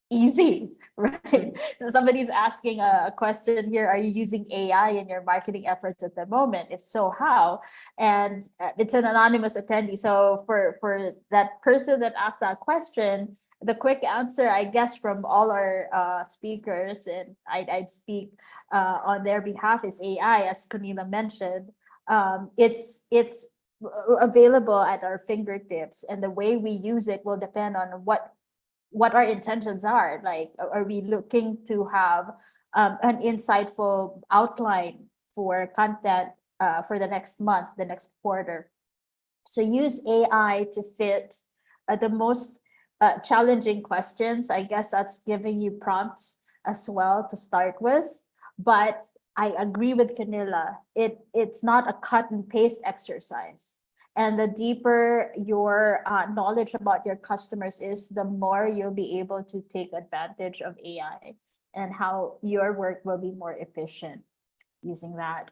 easy, right? So somebody's asking a question here, are you using AI in your marketing efforts at the moment? If so, how? And it's an anonymous attendee. So for that person that asked that question, the quick answer, I guess, from all our speakers, and I'd speak on their behalf, is AI, as Camila mentioned. It's available at our fingertips, and the way we use it will depend on what what our intentions are. Like, are we looking to have an insightful outline for content for the next month, the next quarter? So use AI to fit the most challenging questions. I guess that's giving you prompts as well to start with. But I agree with Camilla. It's not a cut and paste exercise. And the deeper your knowledge about your customers is, the more you'll be able to take advantage of AI and how your work will be more efficient using that.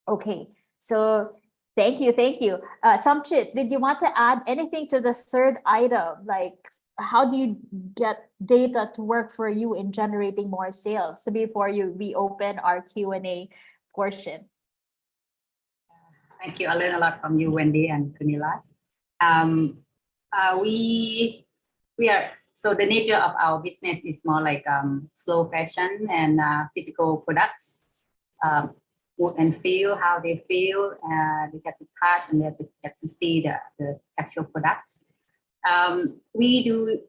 Okay, so thank you, thank you. Samchit, did you want to add anything to the third item? Like, how do you get data to work for you in generating more sales? So before we open our Q&A portion. Thank you. I learned a lot from you, Wendy and Camilla. We are, so the nature of our business is more like slow fashion and physical products. Mood and feel, how they feel, they get to touch and they get to see the actual products. We do,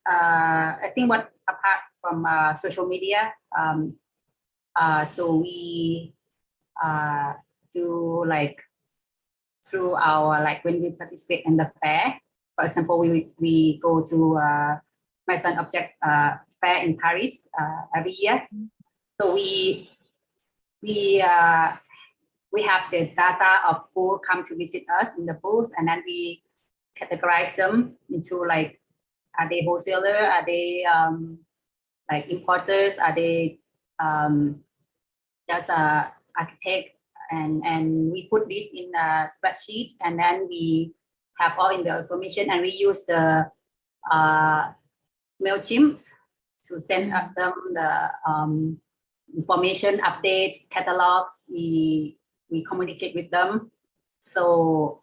I think what apart from social media, so we do like through our, like when we participate in the fair, for example, we go to Maison Object fair in Paris every year. So we have the data of who come to visit us in the booth, and then we categorize them into like, are they wholesaler? Are they like importers? Are they just architect? And we put this in a spreadsheet, and then we have all in the information, and we use the MailChimp to send them the information, updates, catalogs. We communicate with them. So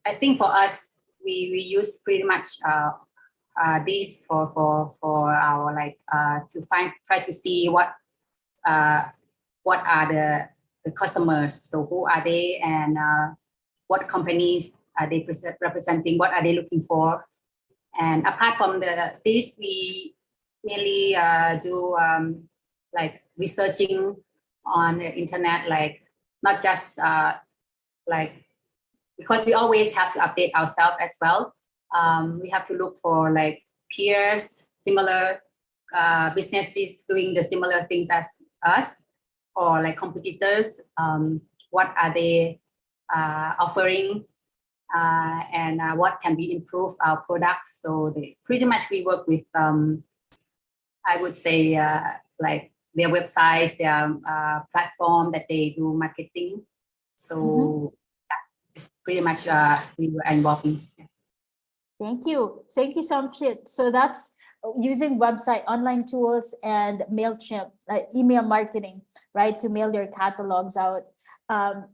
I think for us, we use pretty much this for our like to try to see what are the customers. So who are they, and what companies are they representing? What are they looking for? And apart from this, we mainly do like researching on the internet, like not just like, because we always have to update ourselves as well. We have to look for like peers, similar businesses doing the similar things as us, or like competitors. What are they offering, and what can be improved our products? So pretty much we work with, I would say, like their websites, their platform that they do marketing. So that's pretty much we were involved in. Thank you Samchit. So that's using website, online tools, and MailChimp, email marketing, right, to mail your catalogs out.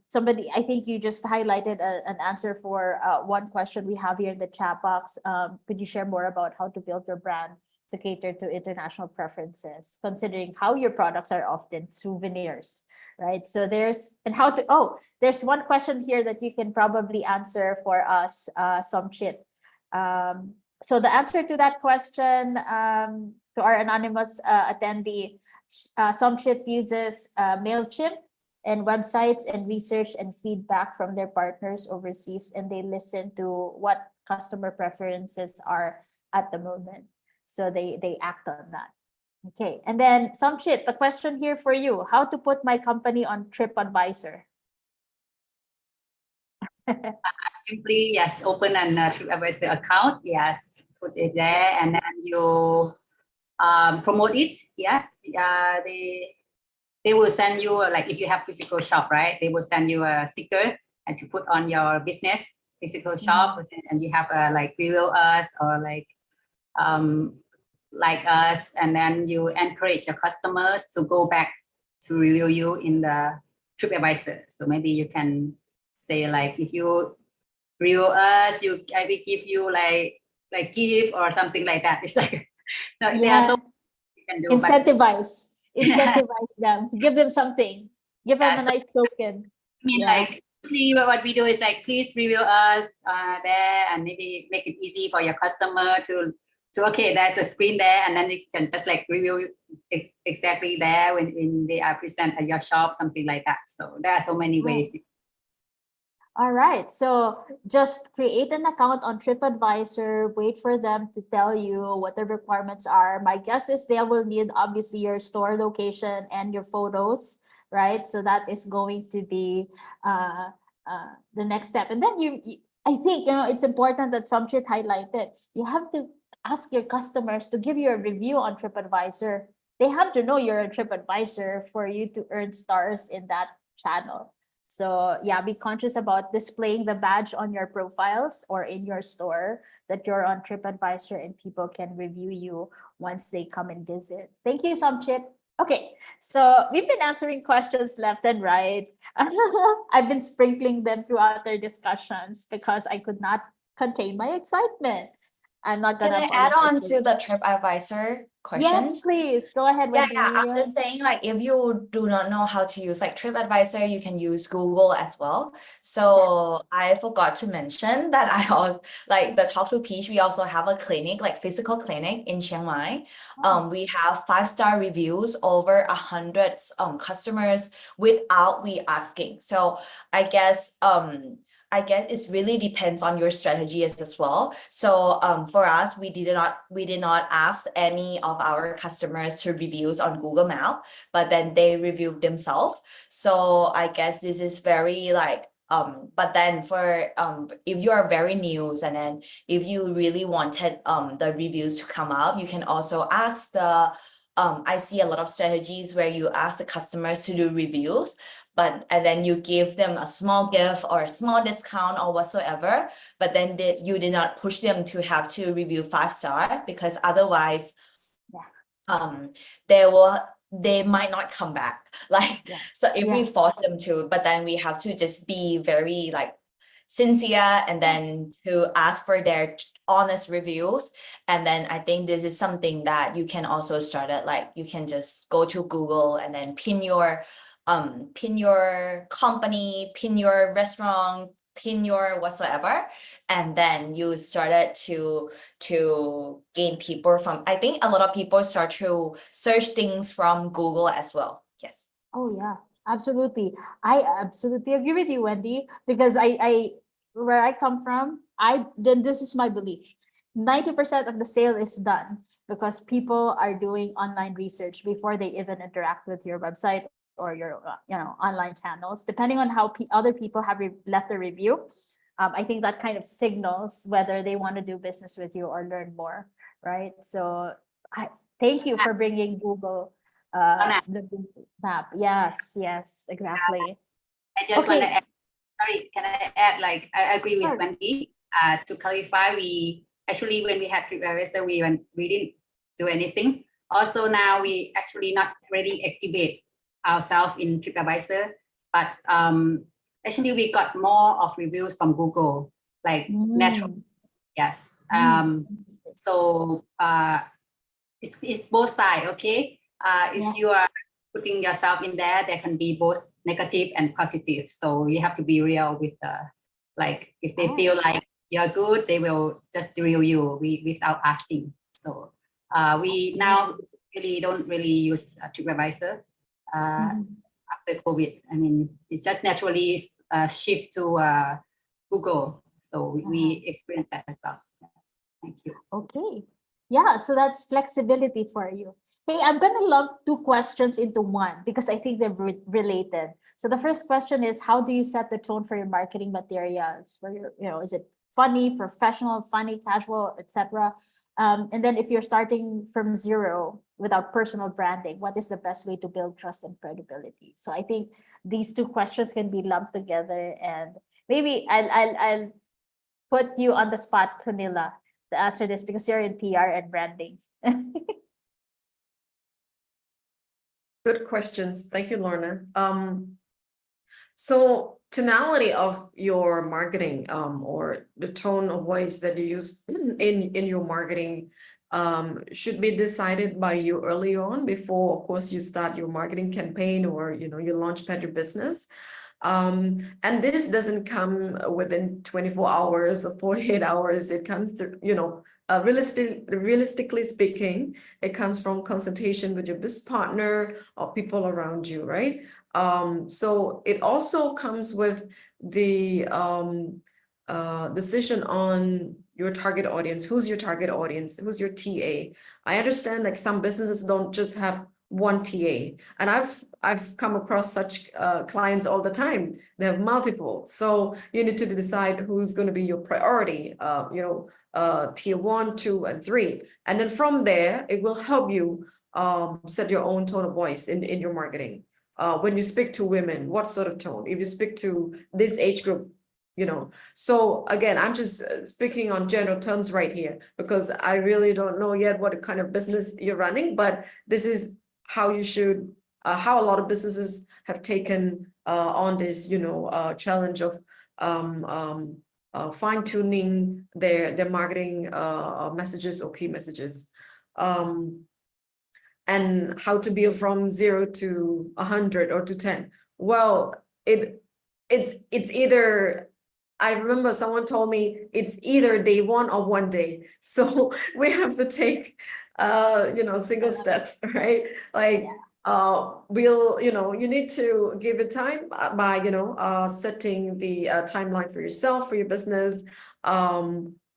Somebody, I think you just highlighted an answer for one question we have here in the chat box. Could you share more about how to build your brand to cater to international preferences, considering how your products are often souvenirs, right? So there's one question here that you can probably answer for us, Somchit. So the answer to that question, to our anonymous attendee, Somchit uses MailChimp and websites and research and feedback from their partners overseas, and they listen to what customer preferences are at the moment. So they act on that. Okay, and then Somchit, the question here for you: how to put my company on TripAdvisor? Simply, yes, open an TripAdvisor account. Yes, put it there, and then you promote it. Yes, they will send you, like if you have physical shop, right? They will send you a sticker and to put on your business physical shop, and you have like review us or like us, and then you encourage your customers to go back to review you in the TripAdvisor. So maybe you can say like, if you review us, I will give you like gift or something like that. It's like, so yeah, so you can do incentivize them, give them something, give them a nice token. I mean, like what we do is like, please review us there, and maybe make it easy for your customer to So okay, there's a screen there, and then you can just like review exactly there when they are present at your shop, something like that. So there are so many ways. Nice. All right. So just create an account on TripAdvisor, wait for them to tell you what the requirements are. My guess is they will need obviously your store location and your photos, right? So that is going to be the next step. And then I think, it's important that Samchit highlighted, you have to ask your customers to give you a review on TripAdvisor. They have to know you're a TripAdvisor for you to earn stars in that channel. So yeah, be conscious about displaying the badge on your profiles or in your store that you're on TripAdvisor and people can review you once they come and visit. Thank you, Samchit. Okay, so we've been answering questions left and right. I've been sprinkling them throughout their discussions because I could not contain my excitement. I'm not Can gonna I add on apologize. to the TripAdvisor Yes, questions? please go ahead, Yeah, Wendy. I'm just saying, like, if you do not know how to use like TripAdvisor, you can use Google as well. So I forgot to mention that I also like the Talk to Peach. We also have a clinic, like physical clinic in Chiang Mai. We have 5-star reviews, over 100 customers without we asking. So I guess it really depends on your strategy as well. So for us, we did not ask any of our customers to reviews on Google Map, but then they reviewed themselves. So I guess this is very like but then for if you are very new, and then if you really wanted the reviews to come out, you can also ask the I see a lot of strategies where you ask the customers to do reviews, and then you give them a small gift or a small discount or whatsoever, but then you did not push them to have to review 5-star, because otherwise they might not come back. Like, so if we force them to, but then we have to just be very like sincere and then to ask for their honest reviews. And then I think this is something that you can also start at, like you can just go to Google and then pin your company, pin your restaurant, pin your whatsoever, and then you started to gain people from. I think a lot of people start to search things from Google as well. Yes. Oh yeah, absolutely. I absolutely agree with you, Wendy, because I where I come from, then this is my belief. 90% of the sale is done because people are doing online research before they even interact with your website or your online channels, depending on how other people have left a review. I think that kind of signals whether they want to do business with you or learn more, right? So I thank you for bringing Google the Google map. Yes, exactly. I just want to add, sorry, can I add, like, I agree with Wendy. To clarify, we actually, when we had TripAdvisor, we didn't do anything. Also now we actually not really activate ourselves in TripAdvisor, but actually we got more of reviews from Google, like natural. Yes. So it's both sides, okay? If you are putting yourself in there can be both negative and positive. So you have to be real with like, if they feel like you're good, they will just review you without asking. So we now don't really use TripAdvisor after COVID. I mean, it's just naturally shift to Google. So we experience that as well. Thank you. Okay. Yeah, so that's flexibility for you. Hey, I'm going to lump 2 questions into one because I think they're related. So the first question is, how do you set the tone for your marketing materials? For your, is it funny, professional, funny, casual, etc.? And then if you're starting from zero without personal branding, what is the best way to build trust and credibility? So I think these 2 questions can be lumped together, and maybe I'll put you on the spot, Camilla, to answer this because you're in PR and branding. Good questions. Thank you, Lorna. So tonality of your marketing, or the tone of voice that you use in your marketing, should be decided by you early on before, of course, you start your marketing campaign or you launch your business. And this doesn't come within 24 hours or 48 hours. It comes through, realistically speaking, it comes from consultation with your business partner or people around you, right? So it also comes with the decision on your target audience. Who's your target audience? Who's your TA? I understand like some businesses don't just have one TA, and I've come across such clients all the time. They have multiple, so you need to decide who's going to be your priority. Tier 1, 2, and 3, and then from there it will help you set your own tone of voice in your marketing. When you speak to women, what sort of tone? If you speak to this age group, so again, I'm just speaking on general terms right here, because I really don't know yet what kind of business you're running, but this is how you should, how a lot of businesses have taken on this, challenge of fine tuning their marketing messages or key messages, and how to build from 0 to 100 or to 10. Well, it's either, I remember someone told me it's either day 1 or 1 day. So we have to take, single steps, right? Like, you need to give it time by, setting the timeline for yourself, for your business,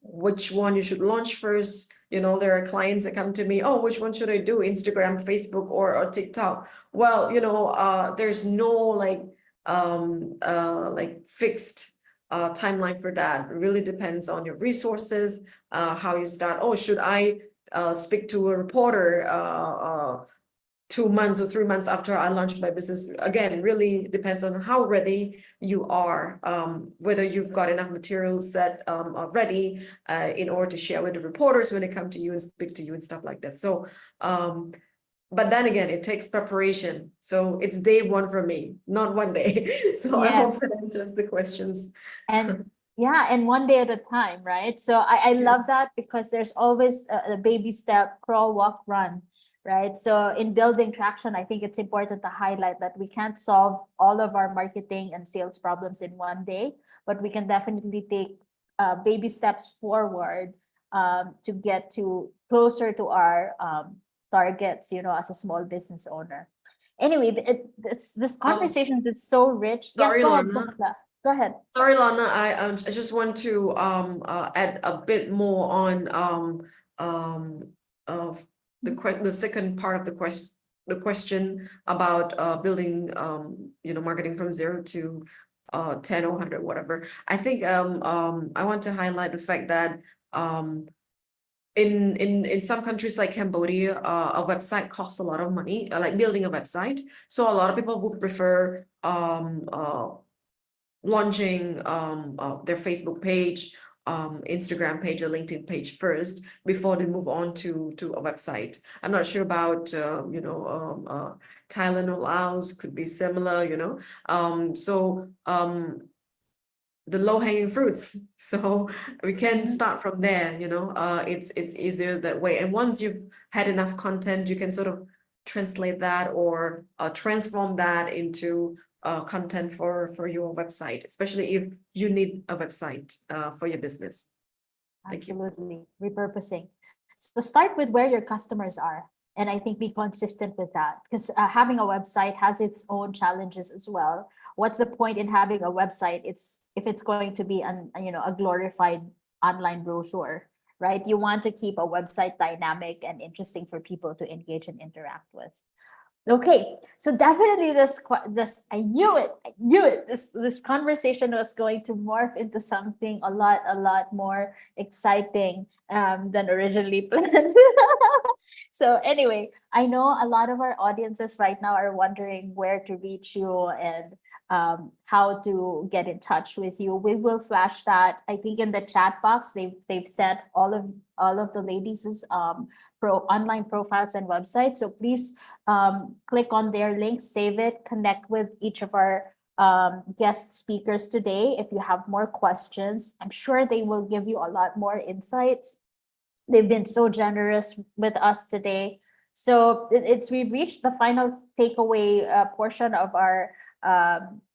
which one you should launch first. There are clients that come to me, oh, which one should I do? Instagram, Facebook, or TikTok? Well, there's no like fixed timeline for that. It really depends on your resources, how you start. Oh, should I speak to a reporter 2 months or 3 months after I launched my business? Again, it really depends on how ready you are, whether you've got enough materials that are ready in order to share with the reporters when they come to you and speak to you and stuff like that. So, but then again, it takes preparation. So it's day 1 for me, not 1 day. So I hope that answers the questions. And yeah, and 1 day at a time, right? So I love that, because there's always a baby step, crawl, walk, run, right? So in building traction, I think it's important to highlight that we can't solve all of our marketing and sales problems in 1 day, but we can definitely take baby steps forward to get closer to our targets, as a small business owner. Anyway, this conversation is so rich. Sorry, Yes, go ahead, Lorna. Pumla. Go ahead. Sorry, Lana, I just want to add a bit more on of the second part of the question about building marketing from 0 to 10 or 100, whatever. I think I want to highlight the fact that in some countries like Cambodia, a website costs a lot of money, like building a website. So a lot of people would prefer launching their Facebook page, Instagram page, or LinkedIn page first before they move on to a website. I'm not sure about Thailand or Laos, could be similar, the low-hanging fruits. So we can start from there, it's easier that way. And once you've had enough content, you can sort of translate that or transform that into content for your website, especially if you need a website for your business. Thank you. Absolutely. Repurposing. So start with where your customers are. And I think be consistent with that, because having a website has its own challenges as well. What's the point in having a website? If it's going to be a glorified online brochure, right? You want to keep a website dynamic and interesting for people to engage and interact with. Okay, so definitely this I knew it. This conversation was going to morph into something a lot more exciting than originally planned. So anyway, I know a lot of our audiences right now are wondering where to reach you and how to get in touch with you. We will flash that. I think in the chat box they've sent all of the ladies' online profiles and websites. So please click on their link, save it, connect with each of our guest speakers today. If you have more questions, I'm sure they will give you a lot more insights. They've been so generous with us today. So we've reached the final takeaway portion of our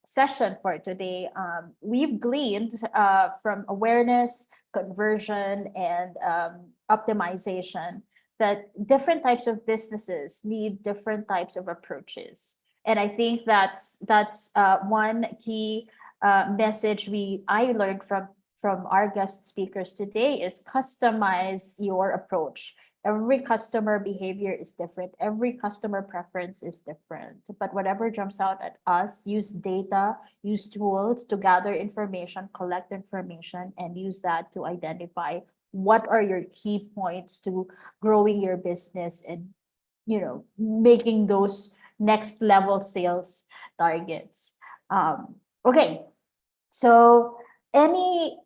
session for today, we've gleaned from awareness, conversion, and optimization that different types of businesses need different types of approaches. And I think that's one key message I learned from our guest speakers today is customize your approach. Every customer behavior is different. Every customer preference is different. But whatever jumps out at us, use data, use tools to gather information, collect information, and use that to identify what are your key points to growing your business and making those next level sales targets. Okay, so any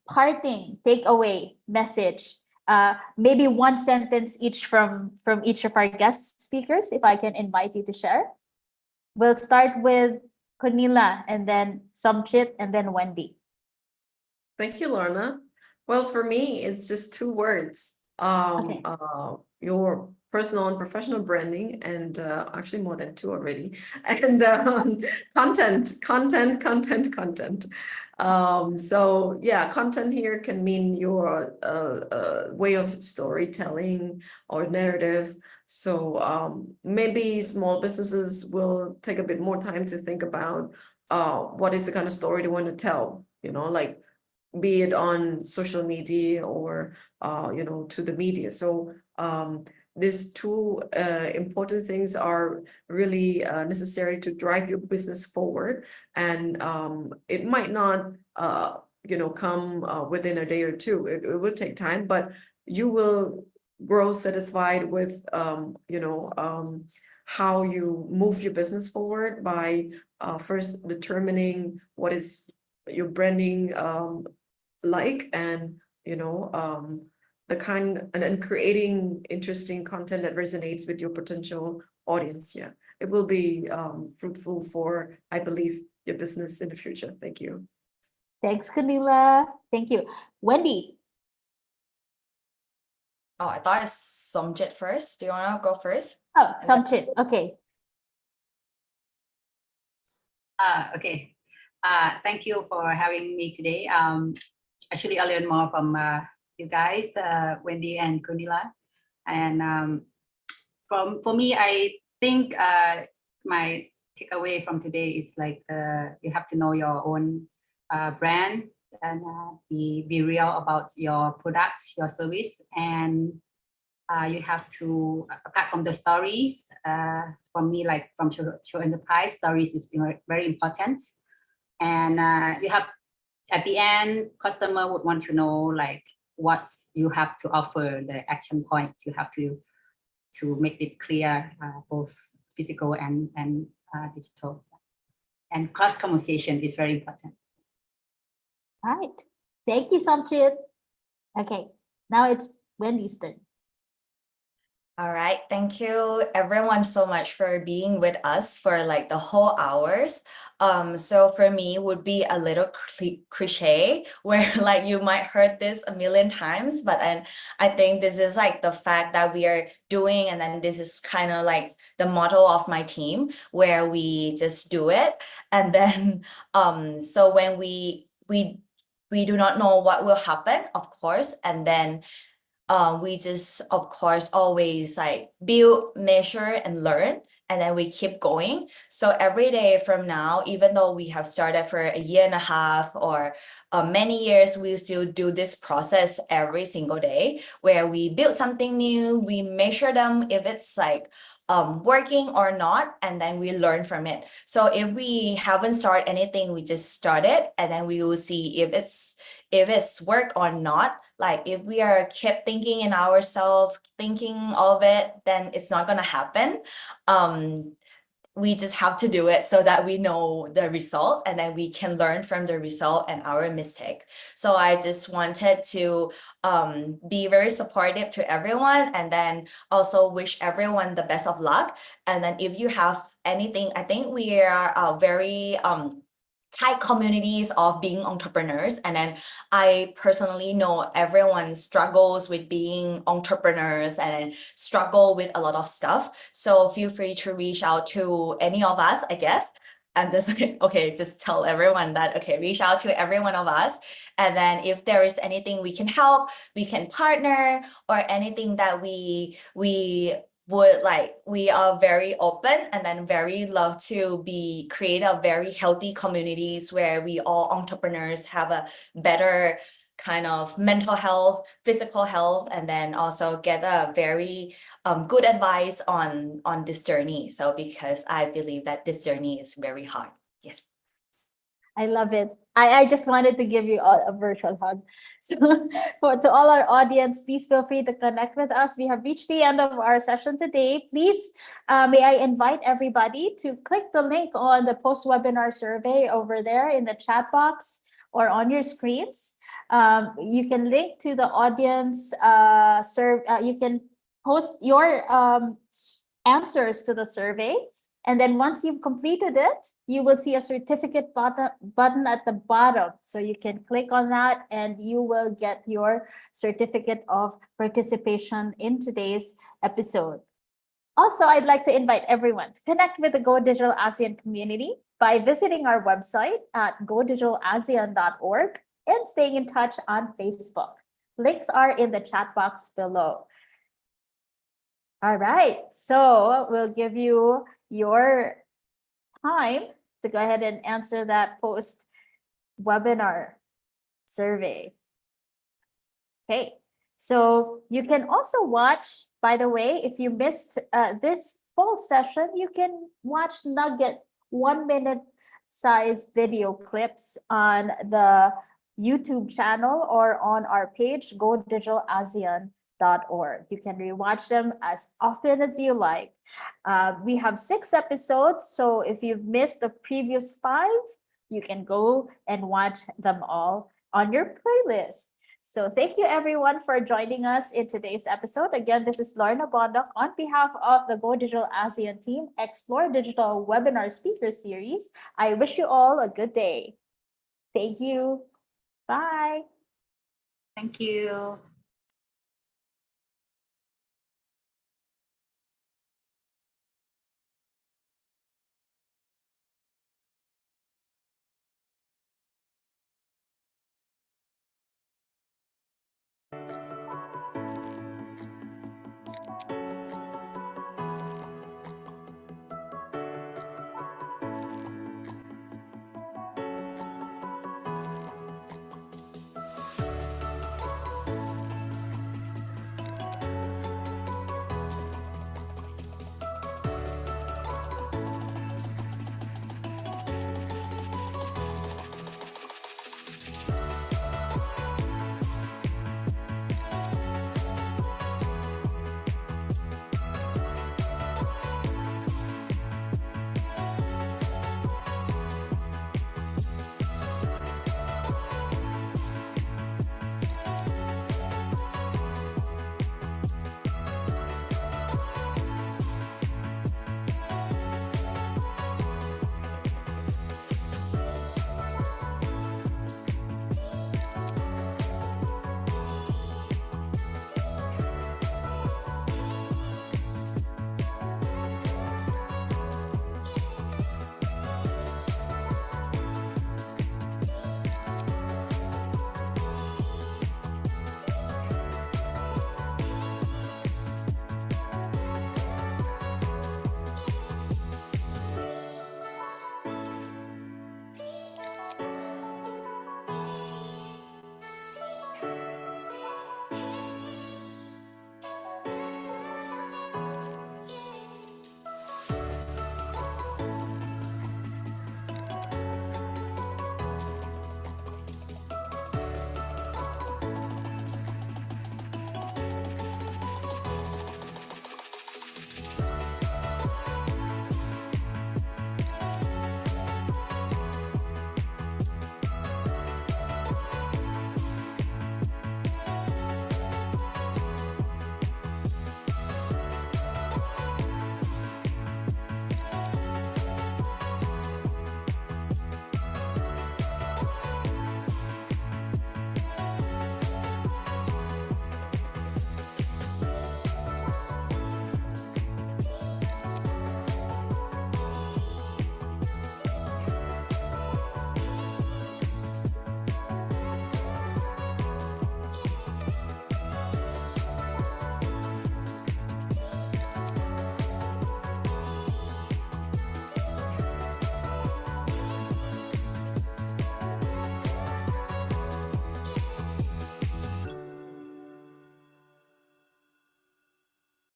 parting takeaway message, maybe one sentence each from each of our guest speakers, if I can invite you to share. We'll start with Cornelia, and then Somchit, and then Wendy. Thank you, Lorna. Well, for me, it's just two words. Okay. Your personal and professional branding, and actually more than two already, and content. So yeah, content here can mean your way of storytelling or narrative. So maybe small businesses will take a bit more time to think about what is the kind of story they want to tell, like be it on social media or to the media. So these two important things are really necessary to drive your business forward, and it might not come within a day or two. It will take time, but you will grow satisfied with how you move your business forward by first determining what is your branding like, and the kind, and then creating interesting content that resonates with your potential audience. Yeah, it will be fruitful for, I believe, your business in the future. Thank you. Thanks, Cornelia. Thank you. Wendy. Oh, I thought it's Somjit first. Do you want to go first? Oh, And then- Somchit. Okay. Okay. Thank you for having me today. Actually, I learned more from you guys, Wendy and Cornelia. And for me, I think my takeaway from today is like you have to know your own brand, and be real about your product, your service, and you have to, apart from the stories, for me, like from show enterprise, stories is very important. And you have, at the end, customer would want to know like what you have to offer, the action point you have to make it clear, both physical and digital. And cross communication is very important. All right. Thank you, Somchit. Okay. Now it's Wendy's turn. All right, thank you everyone so much for being with us for like the whole hours. So for me would be a little cliche where like you might heard this a million times, but I think this is like the fact that we are doing, and then this is kind of like the motto of my team where we just do it. And then so when we do not know what will happen, of course, and then we just, of course, always like build, measure, and learn, and then we keep going. So every day from now, even though we have started for a year and a half or many years, we still do this process every single day where we build something new, we measure them if it's like working or not, and then we learn from it. So if we haven't started anything, we just start it, and then we will see if it's work or not. Like if we are kept thinking in ourselves, thinking of it, then it's not gonna happen. We just have to do it so that we know the result, and then we can learn from the result and our mistake. So I just wanted to be very supportive to everyone, and then also wish everyone the best of luck. And then if you have anything, I think we are very tight communities of being entrepreneurs, and then I personally know everyone struggles with being entrepreneurs and struggle with a lot of stuff, so feel free to reach out to any of us, I guess. I'm just like, okay, just tell everyone that, okay, reach out to every one of us. And then if there is anything we can help, we can partner, or anything that we would like, we are very open, and then very love to create a very healthy communities where we all entrepreneurs have a better kind of mental health, physical health, and then also get a very good advice on this journey. So because I believe that this journey is very hard. Yes. I love it. I just wanted to give you all a virtual hug. So to all our audience, please feel free to connect with us. We have reached the end of our session today. Please, may I invite everybody to click the link on the post-webinar survey over there in the chat box or on your screens. You can link to the audience, you can post your answers to the survey. And then once you've completed it, you will see a certificate button at the bottom. So you can click on that and you will get your certificate of participation in today's episode. Also, I'd like to invite everyone to connect with the Go Digital ASEAN community by visiting our website at godigitalasean.org and staying in touch on Facebook. Links are in the chat box below. All right, so we'll give you your time to go ahead and answer that post-webinar survey. Okay, so you can also watch, by the way, if you missed this full session, you can watch nugget 1-minute size video clips on the YouTube channel or on our page, godigitalasean.org. You can rewatch them as often as you like. We have 6 episodes, so if you've missed the previous 5, you can go and watch them all on your playlist. So thank you everyone for joining us in today's episode. Again, this is Lorna Bondoc on behalf of the Go Digital ASEAN team, Explore Digital Webinar Speaker Series. I wish you all a good day. Thank you. Bye. Thank you.